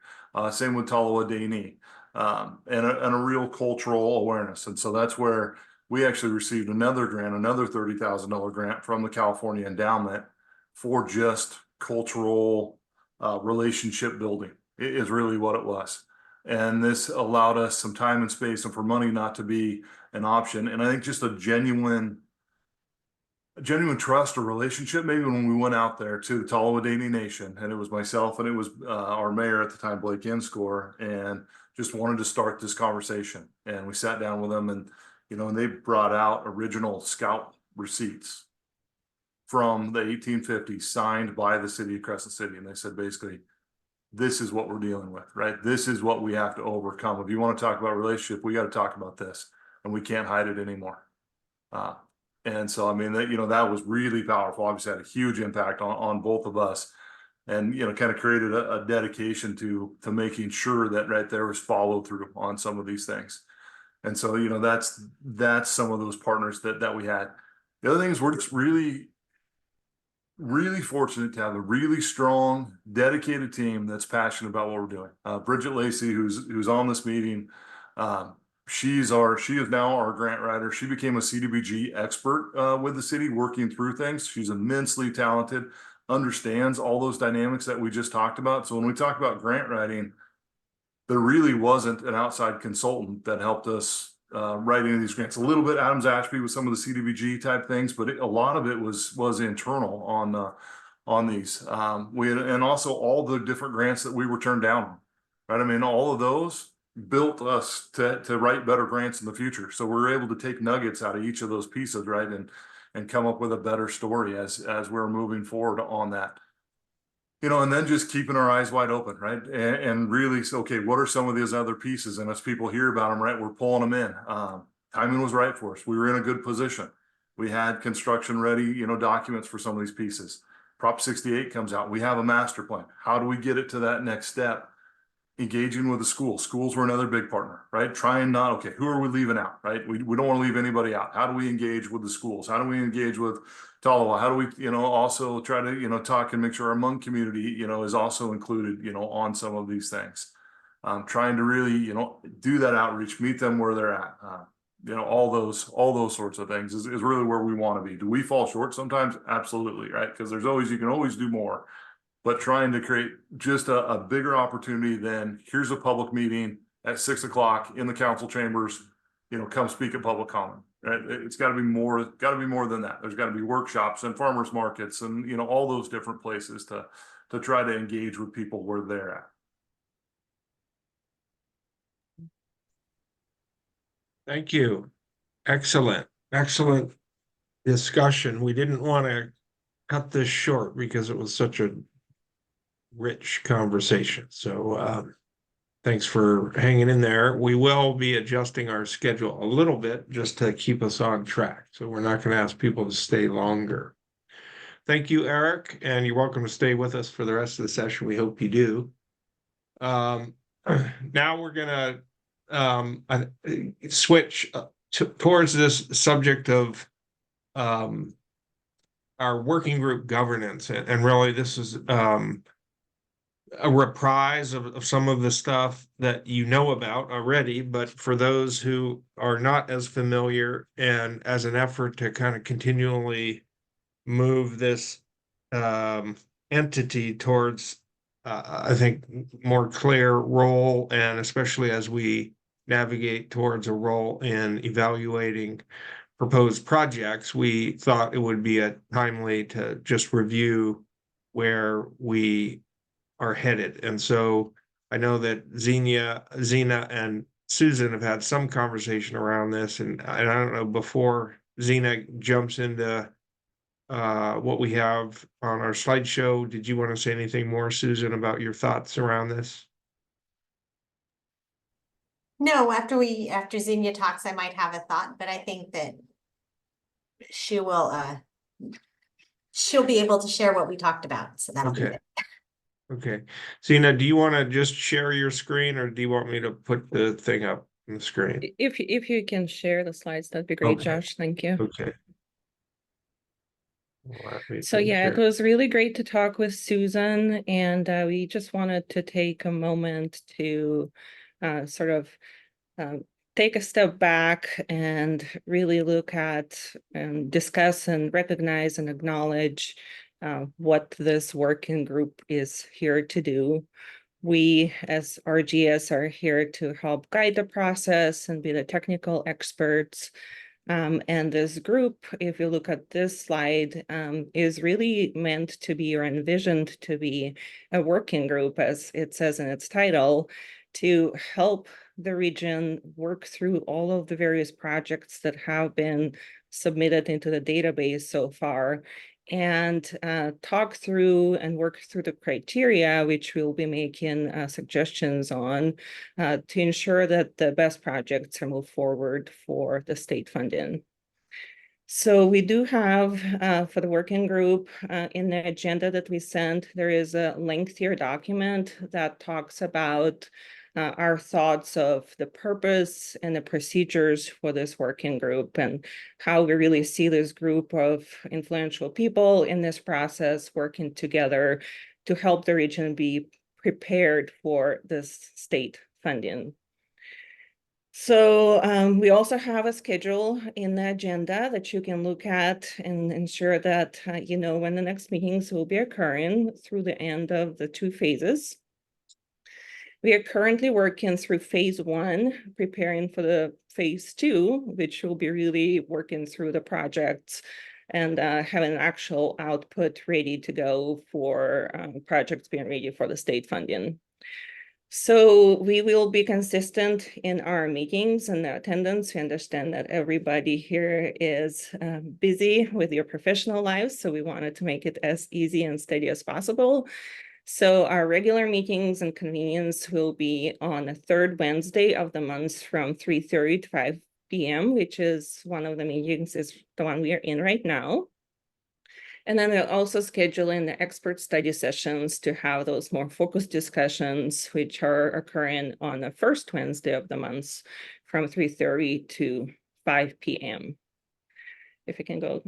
Same with Tolowa Dani, and a real cultural awareness. And so that's where we actually received another grant, another $30,000 grant from the California Endowment for just cultural relationship building. It is really what it was. And this allowed us some time and space, and for money not to be an option. And I think just a genuine trust or relationship, maybe when we went out there to the Tolowa Dani Nation, and it was myself and it was our mayor at the time, Blake Inscore, and just wanted to start this conversation. And we sat down with them, and and they brought out original scout receipts from the 1850s signed by the city of Crescent City. And they said, basically, this is what we're dealing with, right? This is what we have to overcome. If you want to talk about relationship, we got to talk about this, and we can't hide it anymore. And so, I mean, that, you know, that was really powerful. Obviously had a huge impact on both of us. And, you know, kind of created a dedication to making sure that right there was follow through on some of these things. And so, you know, that's some of those partners that we had. The other thing is we're just really fortunate to have a really strong, dedicated team that's passionate about what we're doing. Bridget Lacey, who's on this meeting, she is now our grant writer. She became a CDBG expert with the city, working through things. She's immensely talented, understands all those dynamics that we just talked about. So when we talk about grant writing, there really wasn't an outside consultant that helped us writing these grants. A little bit Adams Ashby with some of the CDBG type things, but a lot of it was internal on these. And also all the different grants that we were turned down on, right? I mean, all of those built us to write better grants in the future. So we're able to take nuggets out of each of those pieces, right? And come up with a better story as we're moving forward on that. You know, and then just keeping our eyes wide open, right? And really, okay, what are some of these other pieces? And as people hear about them, right, we're pulling them in. Timing was right for us. We were in a good position. We had construction ready, you know, documents for some of these pieces. Prop 68 comes out. We have a master plan. How do we get it to that next step? Engaging with the schools. Schools were another big partner, right? Trying not, okay, who are we leaving out, right? We don't want to leave anybody out. How do we engage with the schools? How do we engage with Talawa? How do we, you know, also try to, you know, talk and make sure our Hmong community, you know, is also included, you know, on some of these things. Trying to really, you know, do that outreach, meet them where they're at. You know, all those sorts of things is really where we want to be. Do we fall short sometimes? Absolutely, right? Because you can always do more. But trying to create just a bigger opportunity than here's a public meeting at 6 o'clock in the council chambers, you know, come speak at public comment, right? It's got to be more than that. There's got to be workshops and farmers markets and, you know, all those different places to try to engage with people where they're at. Thank you. Excellent discussion. We didn't want to cut this short because it was such a rich conversation. So thanks for hanging in there. We will be adjusting our schedule a little bit just to keep us on track. So we're not going to ask people to stay longer. Thank you, Eric, and you're welcome to stay with us for the rest of the session. We hope you do. Now we're going to switch towards this subject of our working group governance. And really, this is a reprise of some of the stuff that you know about already, but for those who are not as familiar, and as an effort to kind of continually move this entity towards I think more clear role, and especially as we navigate towards a role in evaluating proposed projects, we thought it would be timely to just review where we are headed. And so I know that Zena and Susan have had some conversation around this, and I don't know, before Zena jumps into what we have on our slideshow, did you want to say anything more, Susan, about your thoughts around this? No, after Xenia talks, I might have a thought, but I think that she'll be able to share what we talked about, so that'll be Okay. it. Okay. Zena, do you want to just share your screen, or do you want me to put the thing up on the screen? If you can share the slides, that'd be great, Okay. Josh. Thank you. Okay. So yeah, it was really great to talk with Susan, and we just wanted to take a moment to sort of take a step back and really look at and discuss and recognize and acknowledge what this working group is here to do. We, as RGS, are here to help guide the process and be the technical experts. And this group, if you look at this slide, is really meant to be, or envisioned to be, a working group, as it says in its title, to help the region work through all of the various projects that have been submitted into the database so far, and talk through and work through the criteria, which we'll be making suggestions on, to ensure that the best projects are moved forward for the state funding. So we do have, for the working group, in the agenda that we sent, there is a lengthier document that talks about our thoughts of the purpose and the procedures for this working group and how we really see this group of influential people in this process working together to help the region be prepared for this state funding. So we also have a schedule in the agenda that you can look at and ensure that you know when the next meetings will be occurring through the end of the 2 phases. We are currently working through phase 1, preparing for the phase 2, which will be really working through the projects and having an actual output ready to go for projects being ready for the state funding. So we will be consistent in our meetings and the attendance. We understand that everybody here is busy with your professional lives, so we wanted to make it as easy and steady as possible. So our regular meetings and convenience will be on the 3rd Wednesday of the month from 3:30 to 5 p.m., which is one of the meetings is the one we are in right now. And then we'll also schedule in the expert study sessions to have those more focused discussions, which are occurring on the 1st Wednesday of the month from 3:30 to 5 p.m. If you can go.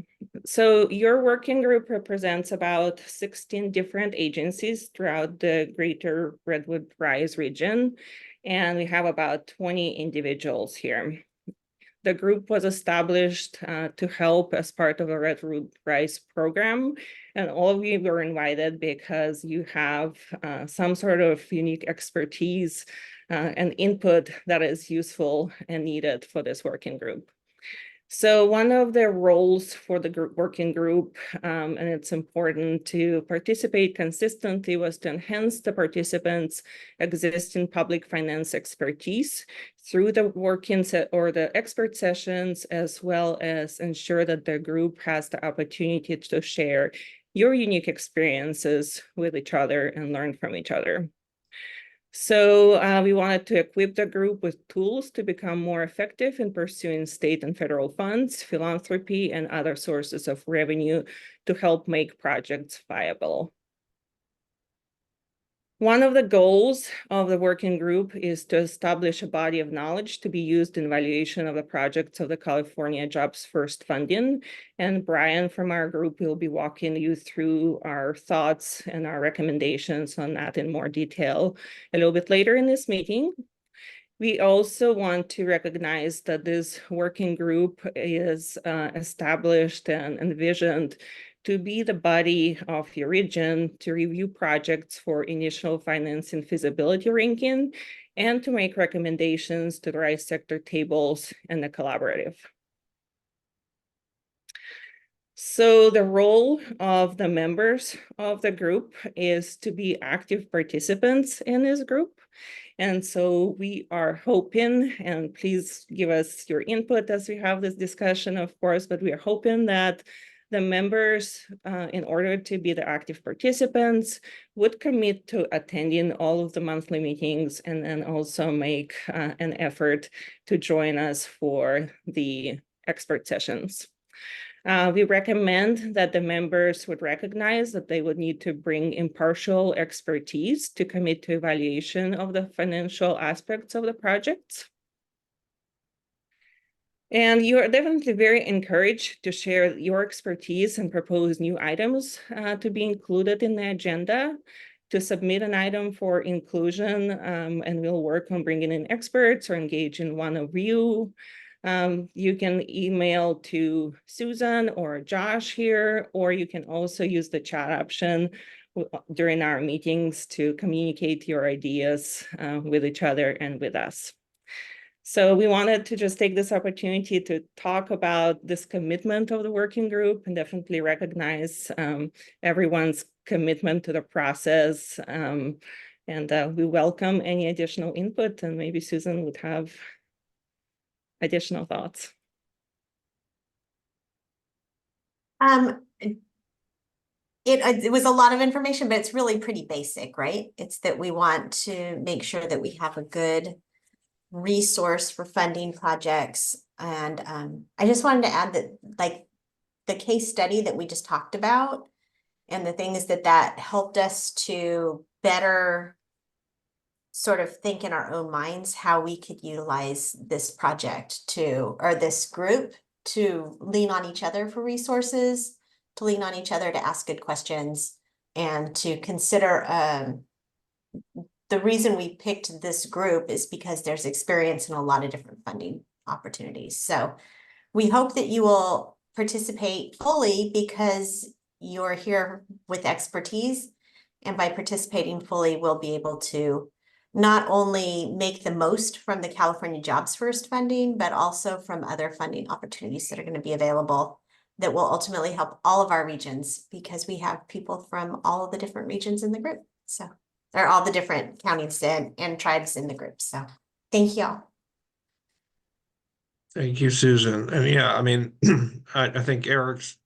So your working group represents about 16 different agencies throughout the greater Redwood Rise region, and we have about 20 individuals here. The group was established to help as part of a Redwood Rise program, and all of you were invited because you have some sort of unique expertise and input that is useful and needed for this working group. So one of the roles for the working group, and it's important to participate consistently, was to enhance the participants' existing public finance expertise through the working set or the expert sessions, as well as ensure that the group has the opportunity to share your unique experiences with each other and learn from each other. So we wanted to equip the group with tools to become more effective in pursuing state and federal funds, philanthropy, and other sources of revenue to help make projects viable. One of the goals of the working group is to establish a body of knowledge to be used in evaluation of the projects of the California Jobs First funding. And Brian from our group will be walking you through our thoughts and our recommendations on that in more detail a little bit later in this meeting. We also want to recognize that this working group is established and envisioned to be the body of your region to review projects for initial financing feasibility ranking and to make recommendations to the Rise sector tables and the collaborative. So the role of the members of the group is to be active participants in this group. And so we are hoping, and please give us your input as we have this discussion, of course, but we are hoping that the members, in order to be the active participants, would commit to attending all of the monthly meetings and then also make an effort to join us for the expert sessions. We recommend that the members would recognize that they would need to bring impartial expertise to commit to evaluation of the financial aspects of the projects. And you are definitely very encouraged to share your expertise and propose new items to be included in the agenda, to submit an item for inclusion, and we'll work on bringing in experts or engage in one of you. You can email to Susan or Josh here, or you can also use the chat option during our meetings to communicate your ideas with each other and with us. So we wanted to just take this opportunity to talk about this commitment of the working group and definitely recognize everyone's commitment to the process. And we welcome any additional input, and maybe Susan would have additional thoughts. It was a lot of information, but it's really pretty basic, right? It's that we want to make sure that we have a good resource for funding projects And I just wanted to add that, like, the case study that we just talked about, and the thing is that helped us to better sort of think in our own minds how we could utilize this project to, or this group, to lean on each other for resources, to lean on each other to ask good questions, and to consider the reason we picked this group is because there's experience in a lot of different funding opportunities. So we hope that you will participate fully because you're here with expertise. And by participating fully, we'll be able to not only make the most from the California Jobs First funding, but also from other funding opportunities that are going to be available that will ultimately help all of our regions, because we have people from all of the different regions in the group. So they're all the different counties and tribes in the group. So thank you all. Thank you, Susan. And yeah, I mean, I think Eric's,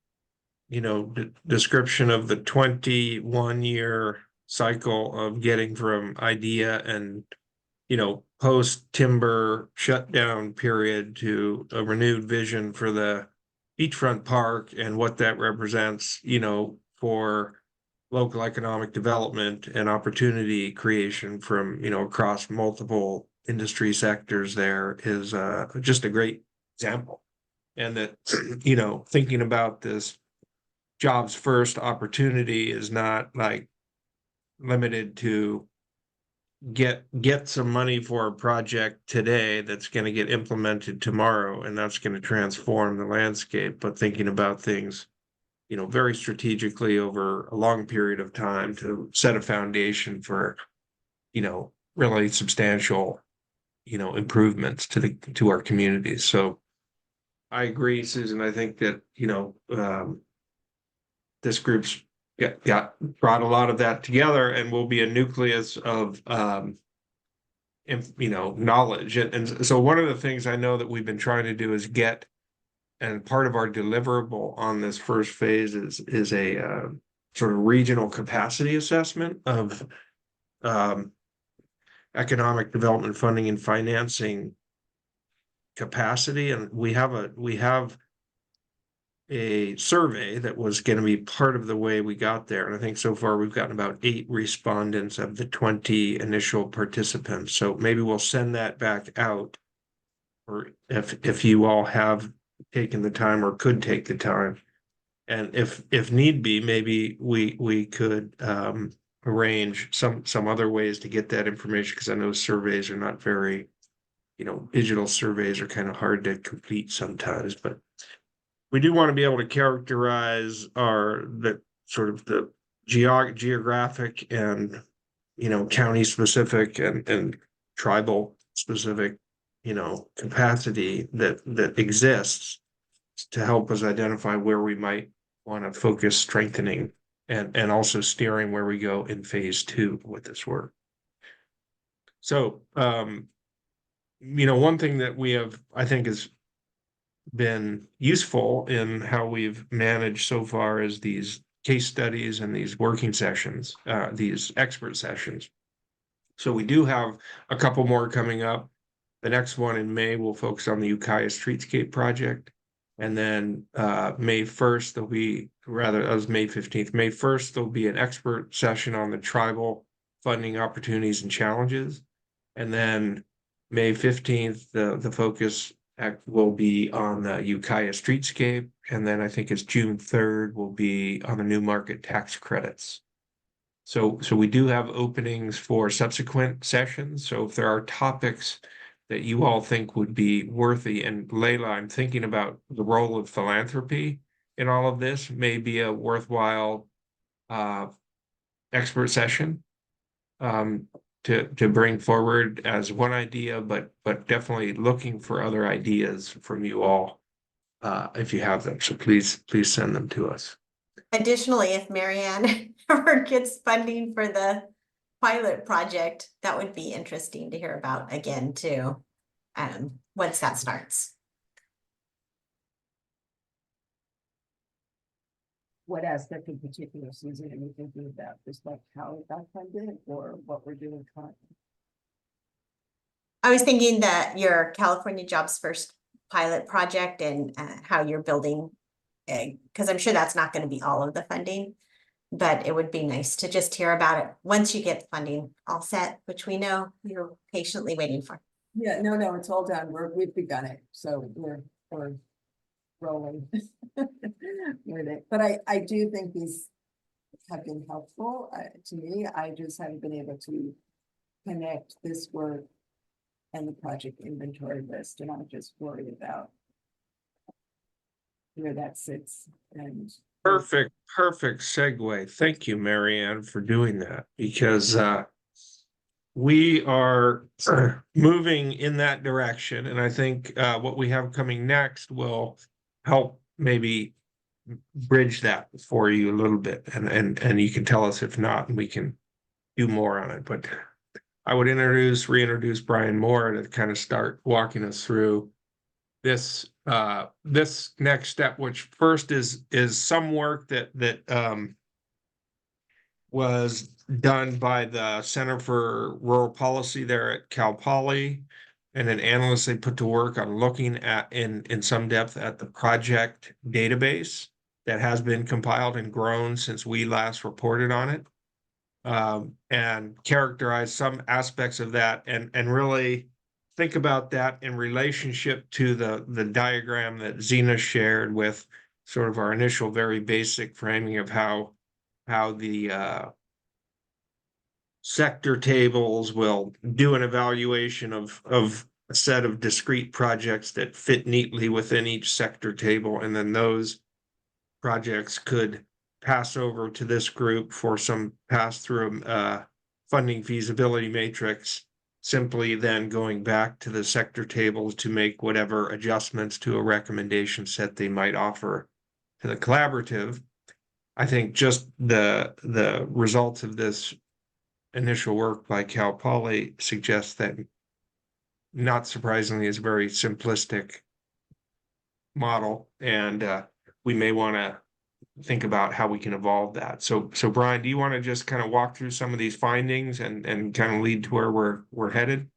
description of the 21-year cycle of getting from idea and, post timber shutdown period to a renewed vision for the beachfront park and what that represents, for local economic development and opportunity creation from, across multiple industry sectors there is just a great example. And that, thinking about this jobs first opportunity is not like limited to get some money for a project today that's going to get implemented tomorrow and that's going to transform the landscape, but thinking about things very strategically over a long period of time to set a foundation for really substantial improvements to our communities. So I agree, Susan. I think that this group's brought a lot of that together and will be a nucleus of knowledge. And so one of the things I know that we've been trying to do is get, and part of our deliverable on this first phase is a sort of regional capacity assessment of economic development funding and financing capacity. And we have a survey that was going to be part of the way we got there. And I think so far we've gotten about 8 respondents of the 20 initial participants. So maybe we'll send that back out, or if you all have taken the time or could take the time. And if need be, maybe we could arrange some other ways to get that information, because I know surveys are not very, digital surveys are kind of hard to complete sometimes, but we do want to be able to characterize the geographic and, county specific and tribal specific, capacity that exists to help us identify where we might want to focus strengthening and also steering where we go in phase 2 with this work. So, one thing that we have, I think, is been useful in how we've managed so far is these case studies and these working sessions, these expert sessions. So we do have a couple more coming up. The next one in May will focus on the Ukiah Streetscape project. And then May 1st, there'll be, rather, that was May 15th. May 1st, there'll be an expert session on the tribal funding opportunities and challenges. And then May 15th, the focus will be on the Ukiah Streetscape, and then I think it's June 3rd will be on the new market tax credits. So we do have openings for subsequent sessions. So if there are topics that you all think would be worthy, and Layla, I'm thinking about the role of philanthropy in all of this, may be a worthwhile expert session to bring forward as one idea, but definitely looking for other ideas from you all if you have them. So please send them to us. Additionally, if Marianne ever gets funding for the pilot project, that would be interesting to hear about again too, once that starts. What aspect in particular, Susan, are you thinking about? Just like how it got funded or what we're doing currently? I was thinking that your California Jobs First pilot project and how you're building. Because I'm sure that's not going to be all of the funding, but it would be nice to just hear about it once you get funding all set, which we know you're patiently waiting for. Yeah, no, it's all done. We've begun it, so we're rolling with it. But I do think these have been helpful to me. I just haven't been able to connect this work and the project inventory list, and I'm just worried about where that sits. And Perfect segue. Thank you, Marianne, for doing that, because we are moving in that direction, and I think what we have coming next will help maybe bridge that for you a little bit, and you can tell us if not, and we can do more on it. But I would reintroduce Brian Moore to kind of start walking us through this this next step, which first is some work that was done by the Center for Rural Policy there at Cal Poly, and an analyst they put to work on looking at in some depth at the project database that has been compiled and grown since we last reported on it, and characterize some aspects of that, and really think about that in relationship to the diagram that Zena shared with sort of our initial very basic framing of how the sector tables will do an evaluation of a set of discrete projects that fit neatly within each sector table, and then those projects could pass over to this group for some pass-through funding feasibility matrix, simply then going back to the sector tables to make whatever adjustments to a recommendation set they might offer to the collaborative. I think just the results of this initial work by Cal Poly suggests that, not surprisingly, is a very simplistic model, and we may want to think about how we can evolve that. So Brian, do you want to just kind of walk through some of these findings and kind of lead to where we're headed?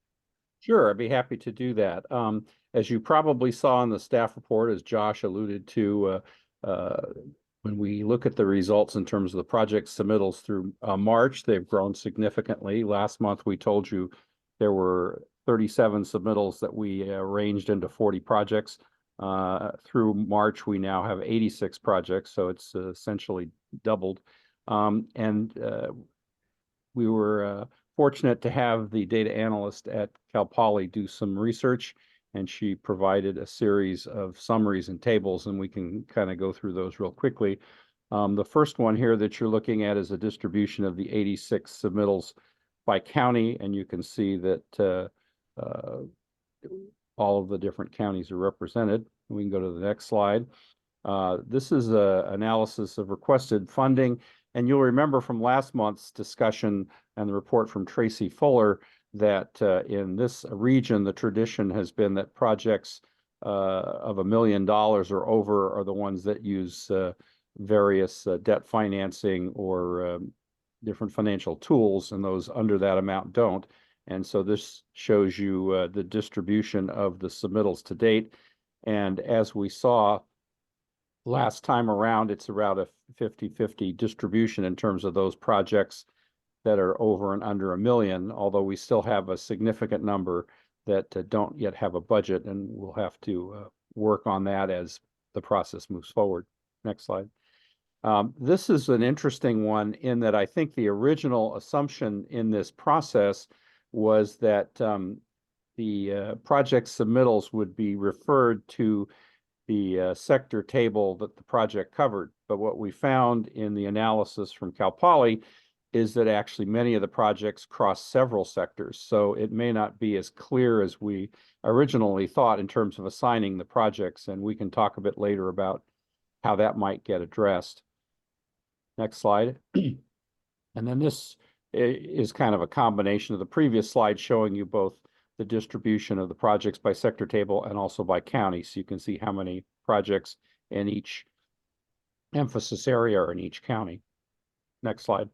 Sure, I'd be happy to do that. As you probably saw in the staff report, as Josh alluded to, when we look at the results in terms of the project submittals through March, they've grown significantly. Last month, we told you there were 37 submittals that we arranged into 40 projects. Through March, we now have 86 projects, so it's essentially doubled. We were fortunate to have the data analyst at Cal Poly do some research, and she provided a series of summaries and tables, and we can kind of go through those real quickly. The first one here that you're looking at is a distribution of the 86 submittals by county, and you can see that all of the different counties are represented. We can go to the next slide. This is an analysis of requested funding, and you'll remember from last month's discussion and the report from Tracy Fuller that in this region, the tradition has been that projects of $1 million or over are the ones that use various debt financing or different financial tools, and those under that amount don't. And so this shows you the distribution of the submittals to date. And as we saw last time around, it's around a 50-50 distribution in terms of those projects that are over and under $1 million, although we still have a significant number that don't yet have a budget, and we'll have to work on that as the process moves forward. Next slide. This is an interesting one in that I think the original assumption in this process was that the project submittals would be referred to the sector table that the project covered. But what we found in the analysis from Cal Poly is that actually many of the projects cross several sectors. So it may not be as clear as we originally thought in terms of assigning the projects, and we can talk a bit later about how that might get addressed. Next slide. And then this is kind of a combination of the previous slide showing you both the distribution of the projects by sector table and also by county. So you can see how many projects in each emphasis area or in each county. Next slide.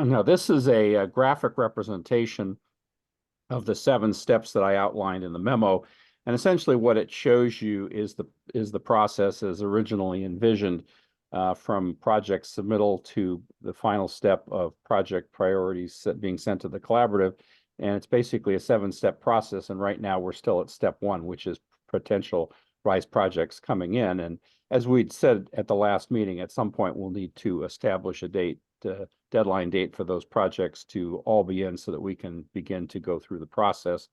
Now, this is a graphic representation of the 7 steps that I outlined in the memo. And essentially what it shows you is the process as originally envisioned, from project submittal to the final step of project priorities being sent to the collaborative. And it's basically a 7-step process. And right now we're still at step 1, which is potential RISE projects coming in. And as we'd said at the last meeting, at some point we'll need to establish a date, deadline date for those projects to all be in so that we can begin to go through the process.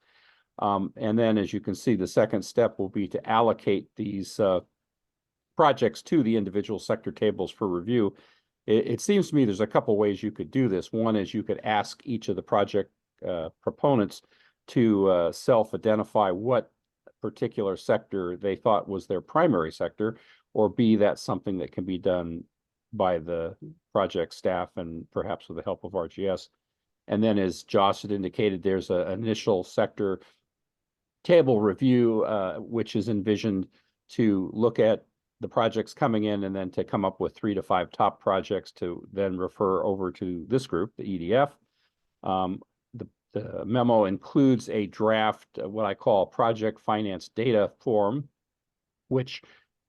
And then, as you can see, the second step will be to allocate these projects to the individual sector tables for review. It seems to me there's a couple ways you could do this. One is you could ask each of the project proponents to self-identify what particular sector they thought was their primary sector, or B, that's something that can be done by the project staff and perhaps with the help of RGS. And then, as Josh had indicated, there's an initial sector table review, which is envisioned to look at the projects coming in and then to come up with 3 to 5 top projects to then refer over to this group, the EDF. The memo includes a draft, what I call project finance data form, which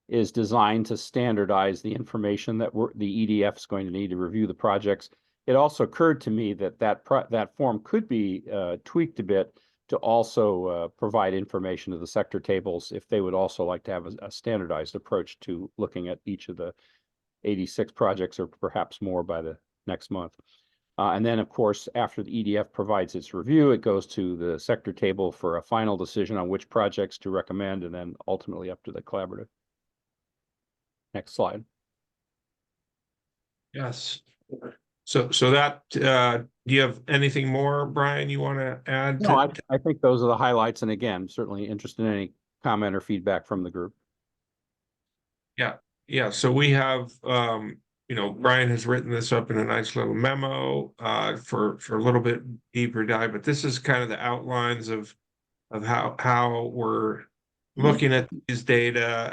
is designed to standardize the information that the EDF is going to need to review the projects. It also occurred to me that that form could be tweaked a bit to also provide information to the sector tables if they would also like to have a standardized approach to looking at each of the 86 projects or perhaps more by the next month. And then, of course, after the EDF provides its review, it goes to the sector table for a final decision on which projects to recommend, and then ultimately up to the collaborative. Next slide. Yes. So that, do you have anything more, Brian, you want to add? No, I think those are the highlights. And again, certainly interested in any comment or feedback from the group. Yeah, so we have, Brian has written this up in a nice little memo for a little bit deeper dive, but this is kind of the outlines of how we're looking at these data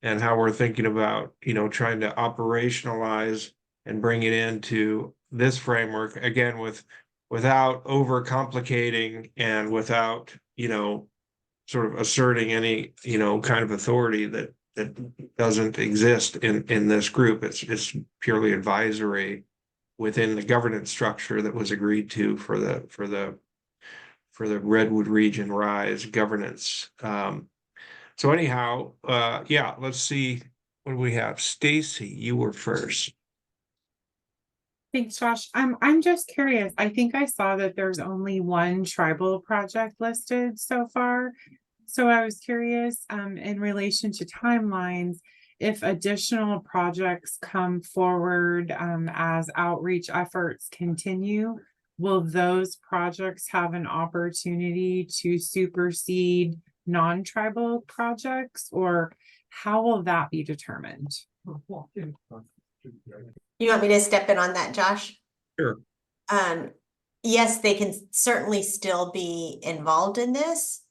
and how we're thinking about, trying to operationalize and bring it into this framework, again, without overcomplicating and without, sort of asserting any, kind of authority that doesn't exist in this group. It's purely advisory within the governance structure that was agreed to for the Redwood region RISE governance. So anyhow, yeah, let's see what we have. Stacy, you were first. Thanks, Josh. I'm just curious. I think I saw that there's only one tribal project listed so far. So I was curious, in relation to timelines, if additional projects come forward, as outreach efforts continue, will those projects have an opportunity to supersede non-tribal projects, or how will that be determined? You want me to step in on that, Josh? Sure. Yes, they can certainly still be involved in this.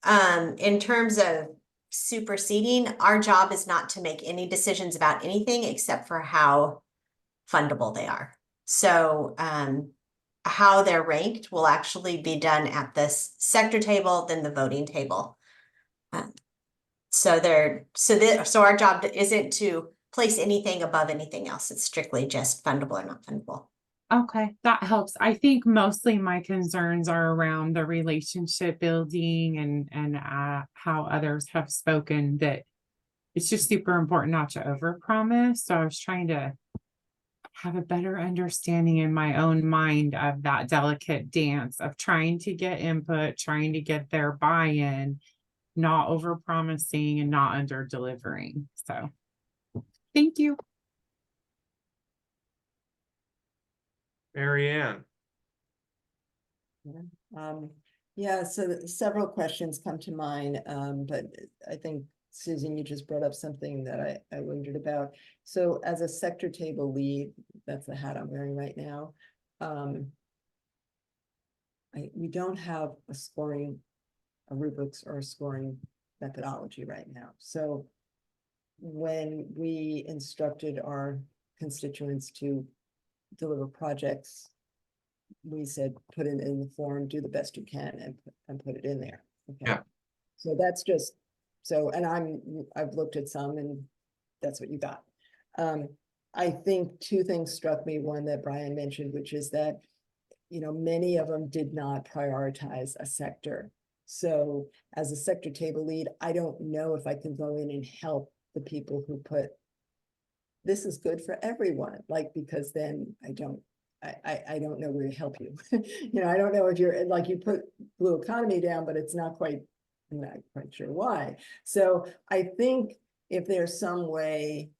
In terms of superseding, our job is not to make any decisions about anything except for how fundable they are. So, how they're ranked will actually be done at this sector table, then the voting table. So our job isn't to place anything above anything else. It's strictly just fundable or not fundable. Okay, that helps. I think mostly my concerns are around the relationship building and how others have spoken that it's just super important not to overpromise. So I was trying to have a better understanding in my own mind of that delicate dance of trying to get input, trying to get their buy-in, not overpromising and not under delivering. So thank you. Mary Ann. Yeah, so several questions come to mind, but I think Susan, you just brought up something that I wondered about. So as a sector table lead, that's the hat I'm wearing right now. We don't have a rubrics or a scoring methodology right now. So when we instructed our constituents to deliver projects we said, put it in the form, do the best you can and put it in there. Okay. Yeah. So that's just, so, and I've looked at some and that's what you got. I think two things struck me, one that Brian mentioned, which is that, you know, many of them did not prioritize a sector. So as a sector table lead, I don't know if I can go in and help the people who put, this is good for everyone, like, because then I don't know where to help you. You know, I don't know if you're like, you put blue economy down, but it's not quite, I'm not quite sure why. So I think if there's some way,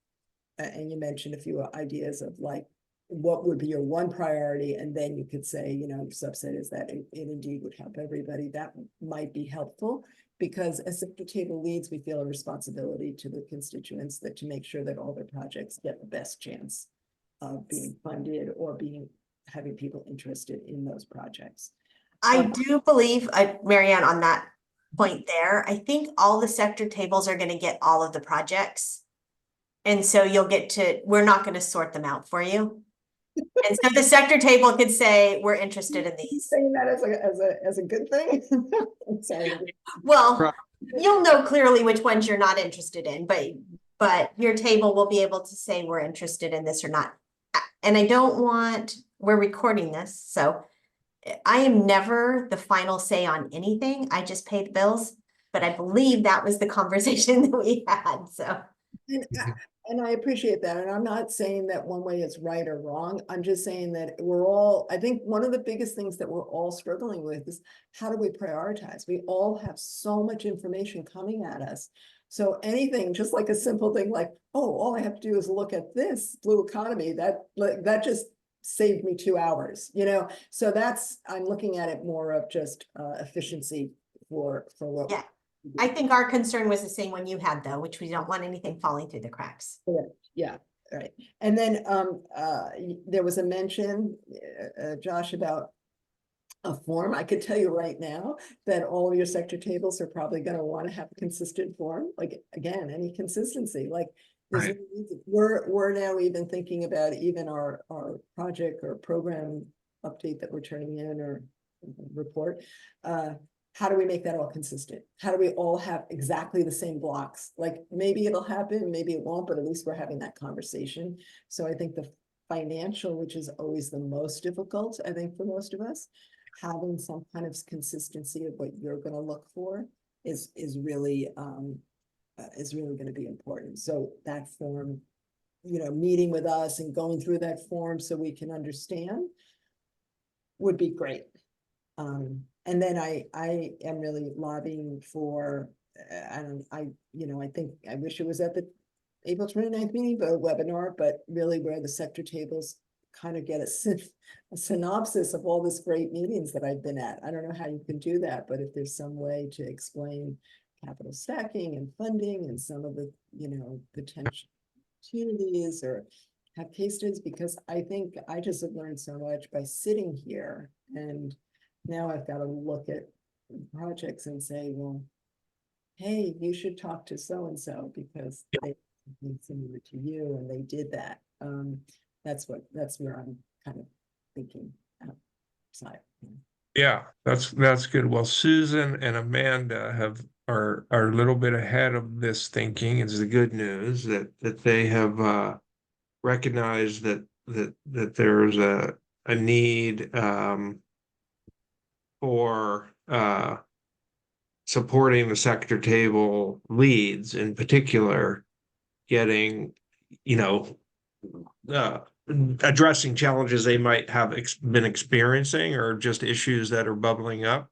and you mentioned a few ideas of like, what would be your one priority? And then you could say, you know, subset is that it indeed would help everybody. That might be helpful, because as sector table leads, we feel a responsibility to the constituents that to make sure that all their projects get the best chance of being funded or having people interested in those projects. I do believe, Marianne, on that point there, I think all the sector tables are gonna get all of the projects. And so you'll get to, we're not gonna sort them out for you. And so the sector table could say, we're interested in these. Saying that as a good thing. I'm sorry. Well, you'll know clearly which ones you're not interested in, but your table will be able to say we're interested in this or not. And I don't want, we're recording this, so I am never the final say on anything. I just pay the bills, but I believe that was the conversation that we had, so. And I appreciate that. And I'm not saying that one way is right or wrong. I'm just saying that we're all, I think one of the biggest things that we're all struggling with is how do we prioritize? We all have so much information coming at us. So anything, just like a simple thing like, oh, all I have to do is look at this blue economy, that just saved me 2 hours, you know? So I'm looking at it more of just efficiency for what. Yeah. I think our concern was the same one you had though, which we don't want anything falling through the cracks. Yeah, right. And then there was a mention, Josh, about a form. I could tell you right now that all of your sector tables are probably going to want to have a consistent form. Like, again, any consistency, like Right. we're now even thinking about even our project or program update that we're turning in or report. How do we make that all consistent? How do we all have exactly the same blocks? Like maybe it'll happen, maybe it won't, but at least we're having that conversation. So I think the financial, which is always the most difficult, I think for most of us, having some kind of consistency of what you're going to look for is really going to be important. So that form, you know, meeting with us and going through that form so we can understand would be great. And then I am really lobbying for, I think I wish it was at the April 29th meeting, but a webinar, but really where the sector tables kind of get a synopsis of all this great meetings that I've been at. I don't know how you can do that, but if there's some way to explain capital stacking and funding and some of the, you know, potential opportunities or have case studies, because I think I just have learned so much by sitting here, and now I've got to look at projects and say, well, hey, you should talk to so-and-so because they similar to you and they did that. That's where I'm kind of thinking outside. Yeah, that's good. Well, Susan and Amanda are a little bit ahead of this thinking. It's the good news that they have recognized that there's a need for supporting the sector table leads, in particular, getting, you know, addressing challenges they might have been experiencing or just issues that are bubbling up.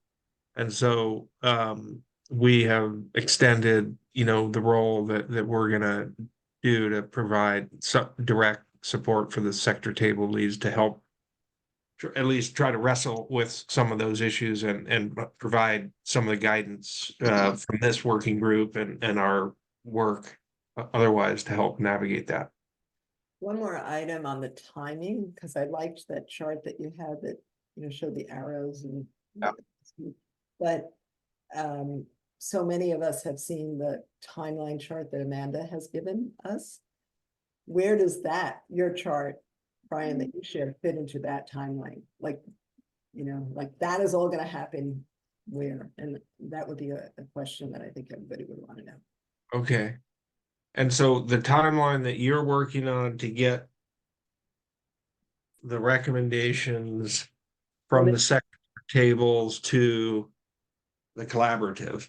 And so we have extended, you know, the role that we're gonna do to provide some direct support for the sector table leads to help at least try to wrestle with some of those issues and provide some of the guidance from this working group and our work otherwise to help navigate that. One more item on the timing, because I liked that chart that you had that, you know, showed the arrows and Yeah. But so many of us have seen the timeline chart that Amanda has given us. Where does your chart, Brian, that you shared fit into that timeline? Like, you know, like that is all gonna happen where? And that would be a question that I think everybody would want to know. Okay. And so the timeline that you're working on to get the recommendations from the sector tables to the collaborative.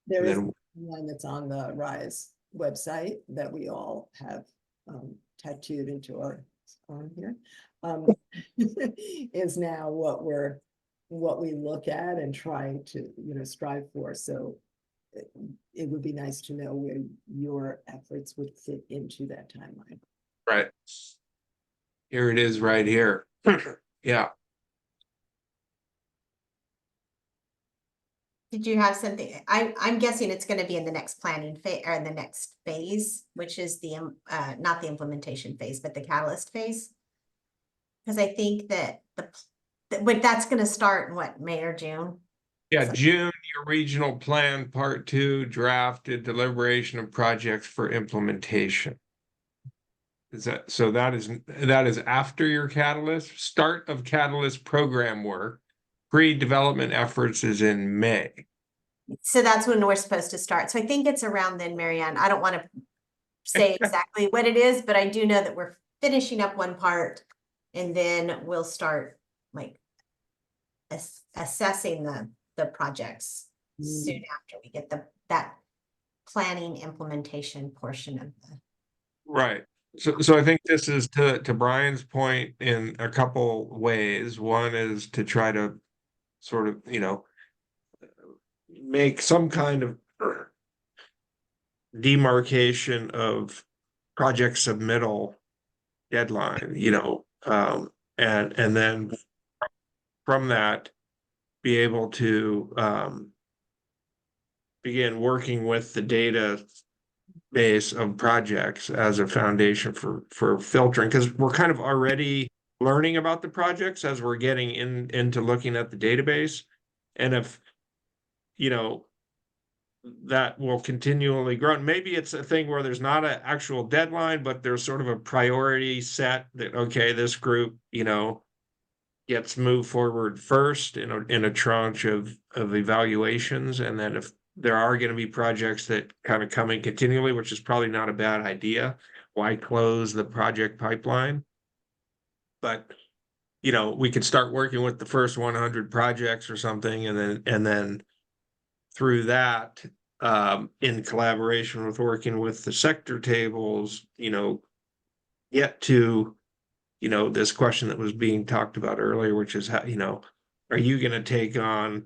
There And is then- one that's on the RISE website that we all have tattooed into our arm here. Is now what we look at and try to, you know, strive for. So it would be nice to know where your efforts would fit into that timeline. Right. Here it is right here. Yeah. Did you have something? I'm guessing it's gonna be in the next planning phase or the next phase, which is the not the implementation phase, but the catalyst phase. Cause I think that that's gonna start in what, May or June? Yeah, So- June, your regional plan, part 2, drafted deliberation of projects for implementation. Is that, so that is after your catalyst, start of catalyst program work. Pre-development efforts is in May. So that's when we're supposed to start. So I think it's around then, Marianne. I don't want to say exactly what it is, but I do know that we're finishing up one part and then we'll start like assessing the projects soon after we get that planning implementation portion of the. Right. So I think this is to Brian's point in a couple ways. One is to try to sort of, you know, make some kind of demarcation of project submittal deadline, you know, and then from that, be able to begin working with the data base of projects as a foundation for filtering, because we're kind of already learning about the projects as we're getting into looking at the database. And if, you know, that will continually grow. And maybe it's a thing where there's not an actual deadline, but there's sort of a priority set that, okay, this group, you know, gets moved forward first in a tranche of evaluations. And then if there are going to be projects that kind of come in continually, which is probably not a bad idea, why close the project pipeline? But, you know, we could start working with the first 100 projects or something, and then through that, in collaboration with working with the sector tables, you know, get to, you know, this question that was being talked about earlier, which is how, you know, are you going to take on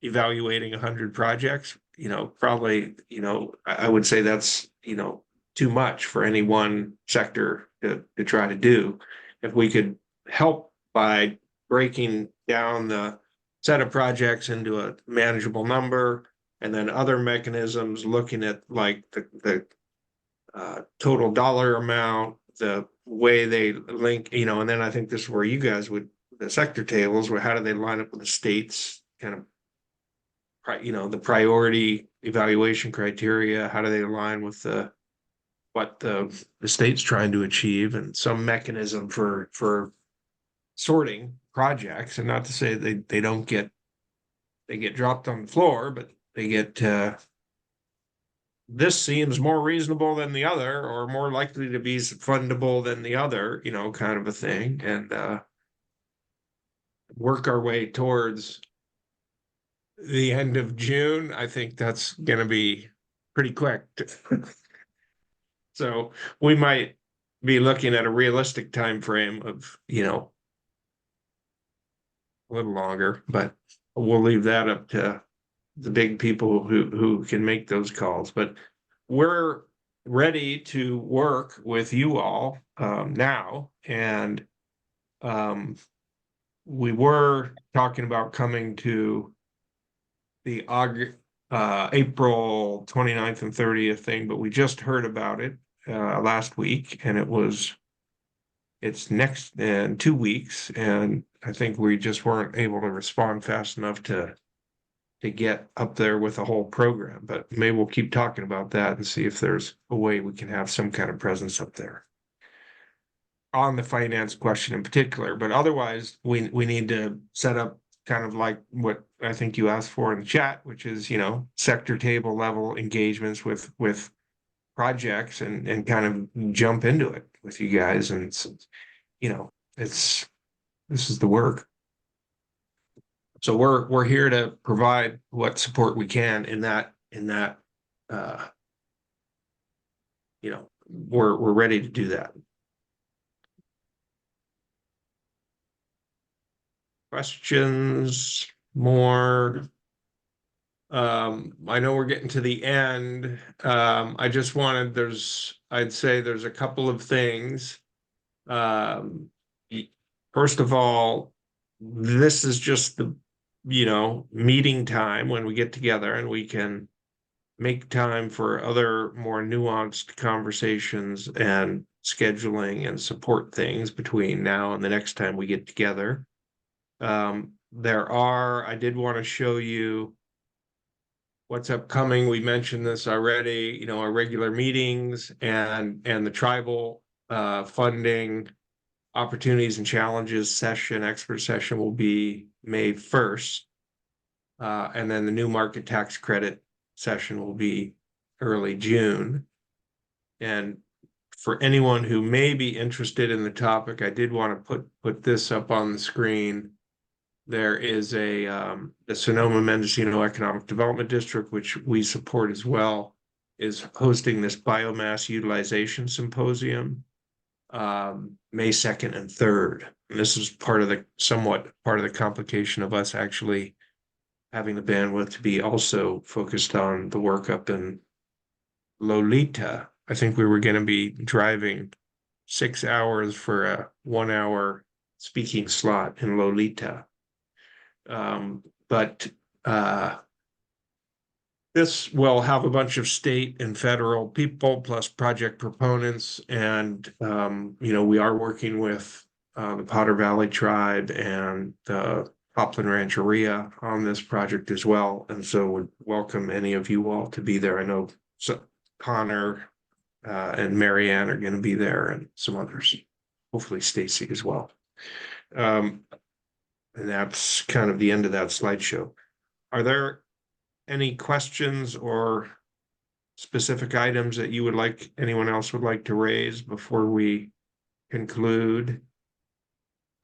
evaluating 100 projects? You know, probably, you know, I would say that's, you know, too much for any one sector to try to do. If we could help by breaking down the set of projects into a manageable number, and then other mechanisms looking at like the total dollar amount, the way they link, you know, and then I think this is where you guys would, the sector tables, where how do they line up with the states kind of, you know, the priority evaluation criteria, how do they align with what the state's trying to achieve, and some mechanism for sorting projects. And not to say they don't get, they get dropped on the floor, but they get this seems more reasonable than the other, or more likely to be fundable than the other, you know, kind of a thing, and work our way towards the end of June. I think that's going to be pretty quick. So we might be looking at a realistic time frame of, you know, a little longer, but we'll leave that up to the big people who can make those calls. But we're ready to work with you all now, and we were talking about coming to the April 29th and 30th thing, but we just heard about it last week, and it's next in 2 weeks, and I think we just weren't able to respond fast enough to get up there with the whole program. But maybe we'll keep talking about that and see if there's a way we can have some kind of presence up there on the finance question in particular. But otherwise, we need to set up kind of like what I think you asked for in the chat, which is, you know, sector table level engagements with projects and kind of jump into it with you guys. And it's, you know, this is the work. So we're here to provide what support we can in that you know, we're ready to do that. Questions, more? I know we're getting to the end. I just wanted, I'd say there's a couple of things. First of all, this is just the, you know, meeting time when we get together and we can make time for other more nuanced conversations and scheduling and support things between now and the next time we get together. I did want to show you what's upcoming. We mentioned this already, you know, our regular meetings and the tribal funding opportunities and challenges expert session will be May 1st. And then the new market tax credit session will be early June. And for anyone who may be interested in the topic, I did want to put this up on the screen. There is the Sonoma Mendocino Economic Development District, which we support as well, is hosting this biomass utilization symposium May 2nd and 3rd. And this is somewhat part of the complication of us actually having the bandwidth to be also focused on the work up in Lolita. I think we were going to be driving 6 hours for a 1 hour speaking slot in Lolita. But this will have a bunch of state and federal people plus project proponents. And, you know, we are working with the Potter Valley Tribe and the Hopland Rancheria on this project as well. And so would welcome any of you all to be there. I know Connor and Marianne are going to be there and some others, hopefully Stacy as well. And that's kind of the end of that slideshow. Are there any questions or specific items that anyone else would like to raise before we conclude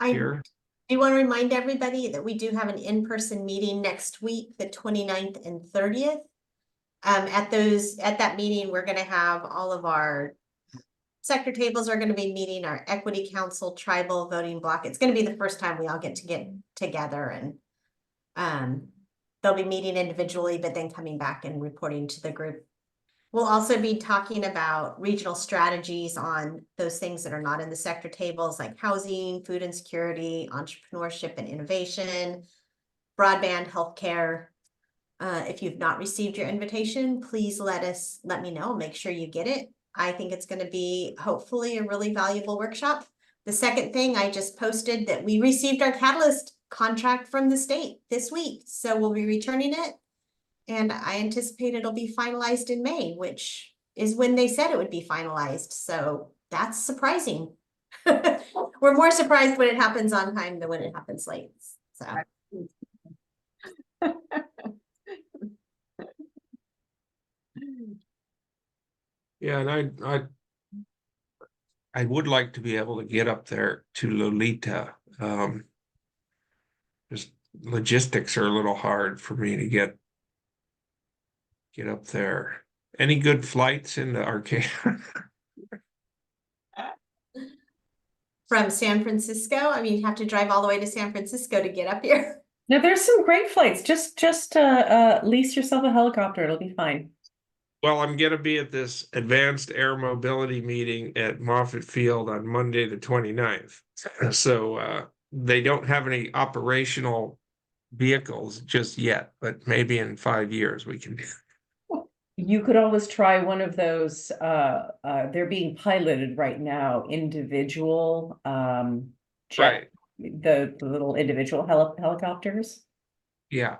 here? Do you want to remind everybody that we do have an in-person meeting next week, the 29th and 30th? At that meeting, we're going to have all of our sector tables are going to be meeting, our equity council, tribal voting block. It's going to be the first time we all get together, and they'll be meeting individually, but then coming back and reporting to the group. We'll also be talking about regional strategies on those things that are not in the sector tables, like housing, food insecurity, entrepreneurship and innovation, broadband, healthcare. If you've not received your invitation, please let me know. Make sure you get it. I think it's going to be hopefully a really valuable workshop. The second thing, I just posted that we received our Catalyst contract from the state this week. So we'll be returning it. And I anticipate it'll be finalized in May, which is when they said it would be finalized. So that's surprising. We're more surprised when it happens on time than when it happens late. So. Yeah, and I would like to be able to get up there to Lolita. Just logistics are a little hard for me to get up there. Any good flights into Arcata? From San Francisco? I mean, you have to drive all the way to San Francisco to get up here. Now, there's some great flights. Just lease yourself a helicopter. It'll be fine. Well, I'm going to be at this advanced air mobility meeting at Moffett Field on Monday, the 29th. So they don't have any operational vehicles just yet, but maybe in 5 years we can do. You could always try one of those, they're being piloted right now, individual jet, the little individual helicopters. Yeah.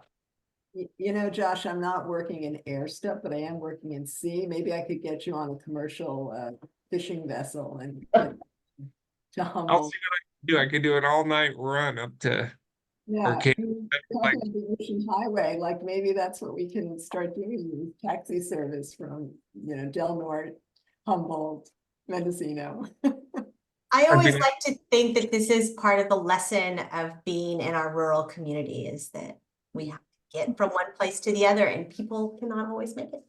You know, Josh, I'm not working in air stuff, but I am working in sea. Maybe I could get you on a commercial fishing vessel and to I'll see Humboldt. what I can do. I could do an all-night run up to Yeah, can- talking about the Ocean Highway, like maybe that's what we can start doing, taxi service from, Del Norte, Humboldt, Mendocino. I always mean- like to think that this is part of the lesson of being in our rural community is that we have to get from one place to the other and people cannot always make it.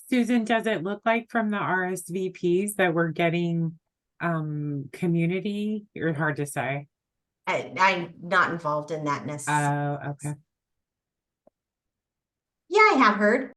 Susan, does it look like from the RSVPs that we're getting community, or hard to say? I'm not involved in that necessarily. Oh, okay. Yeah, I have heard.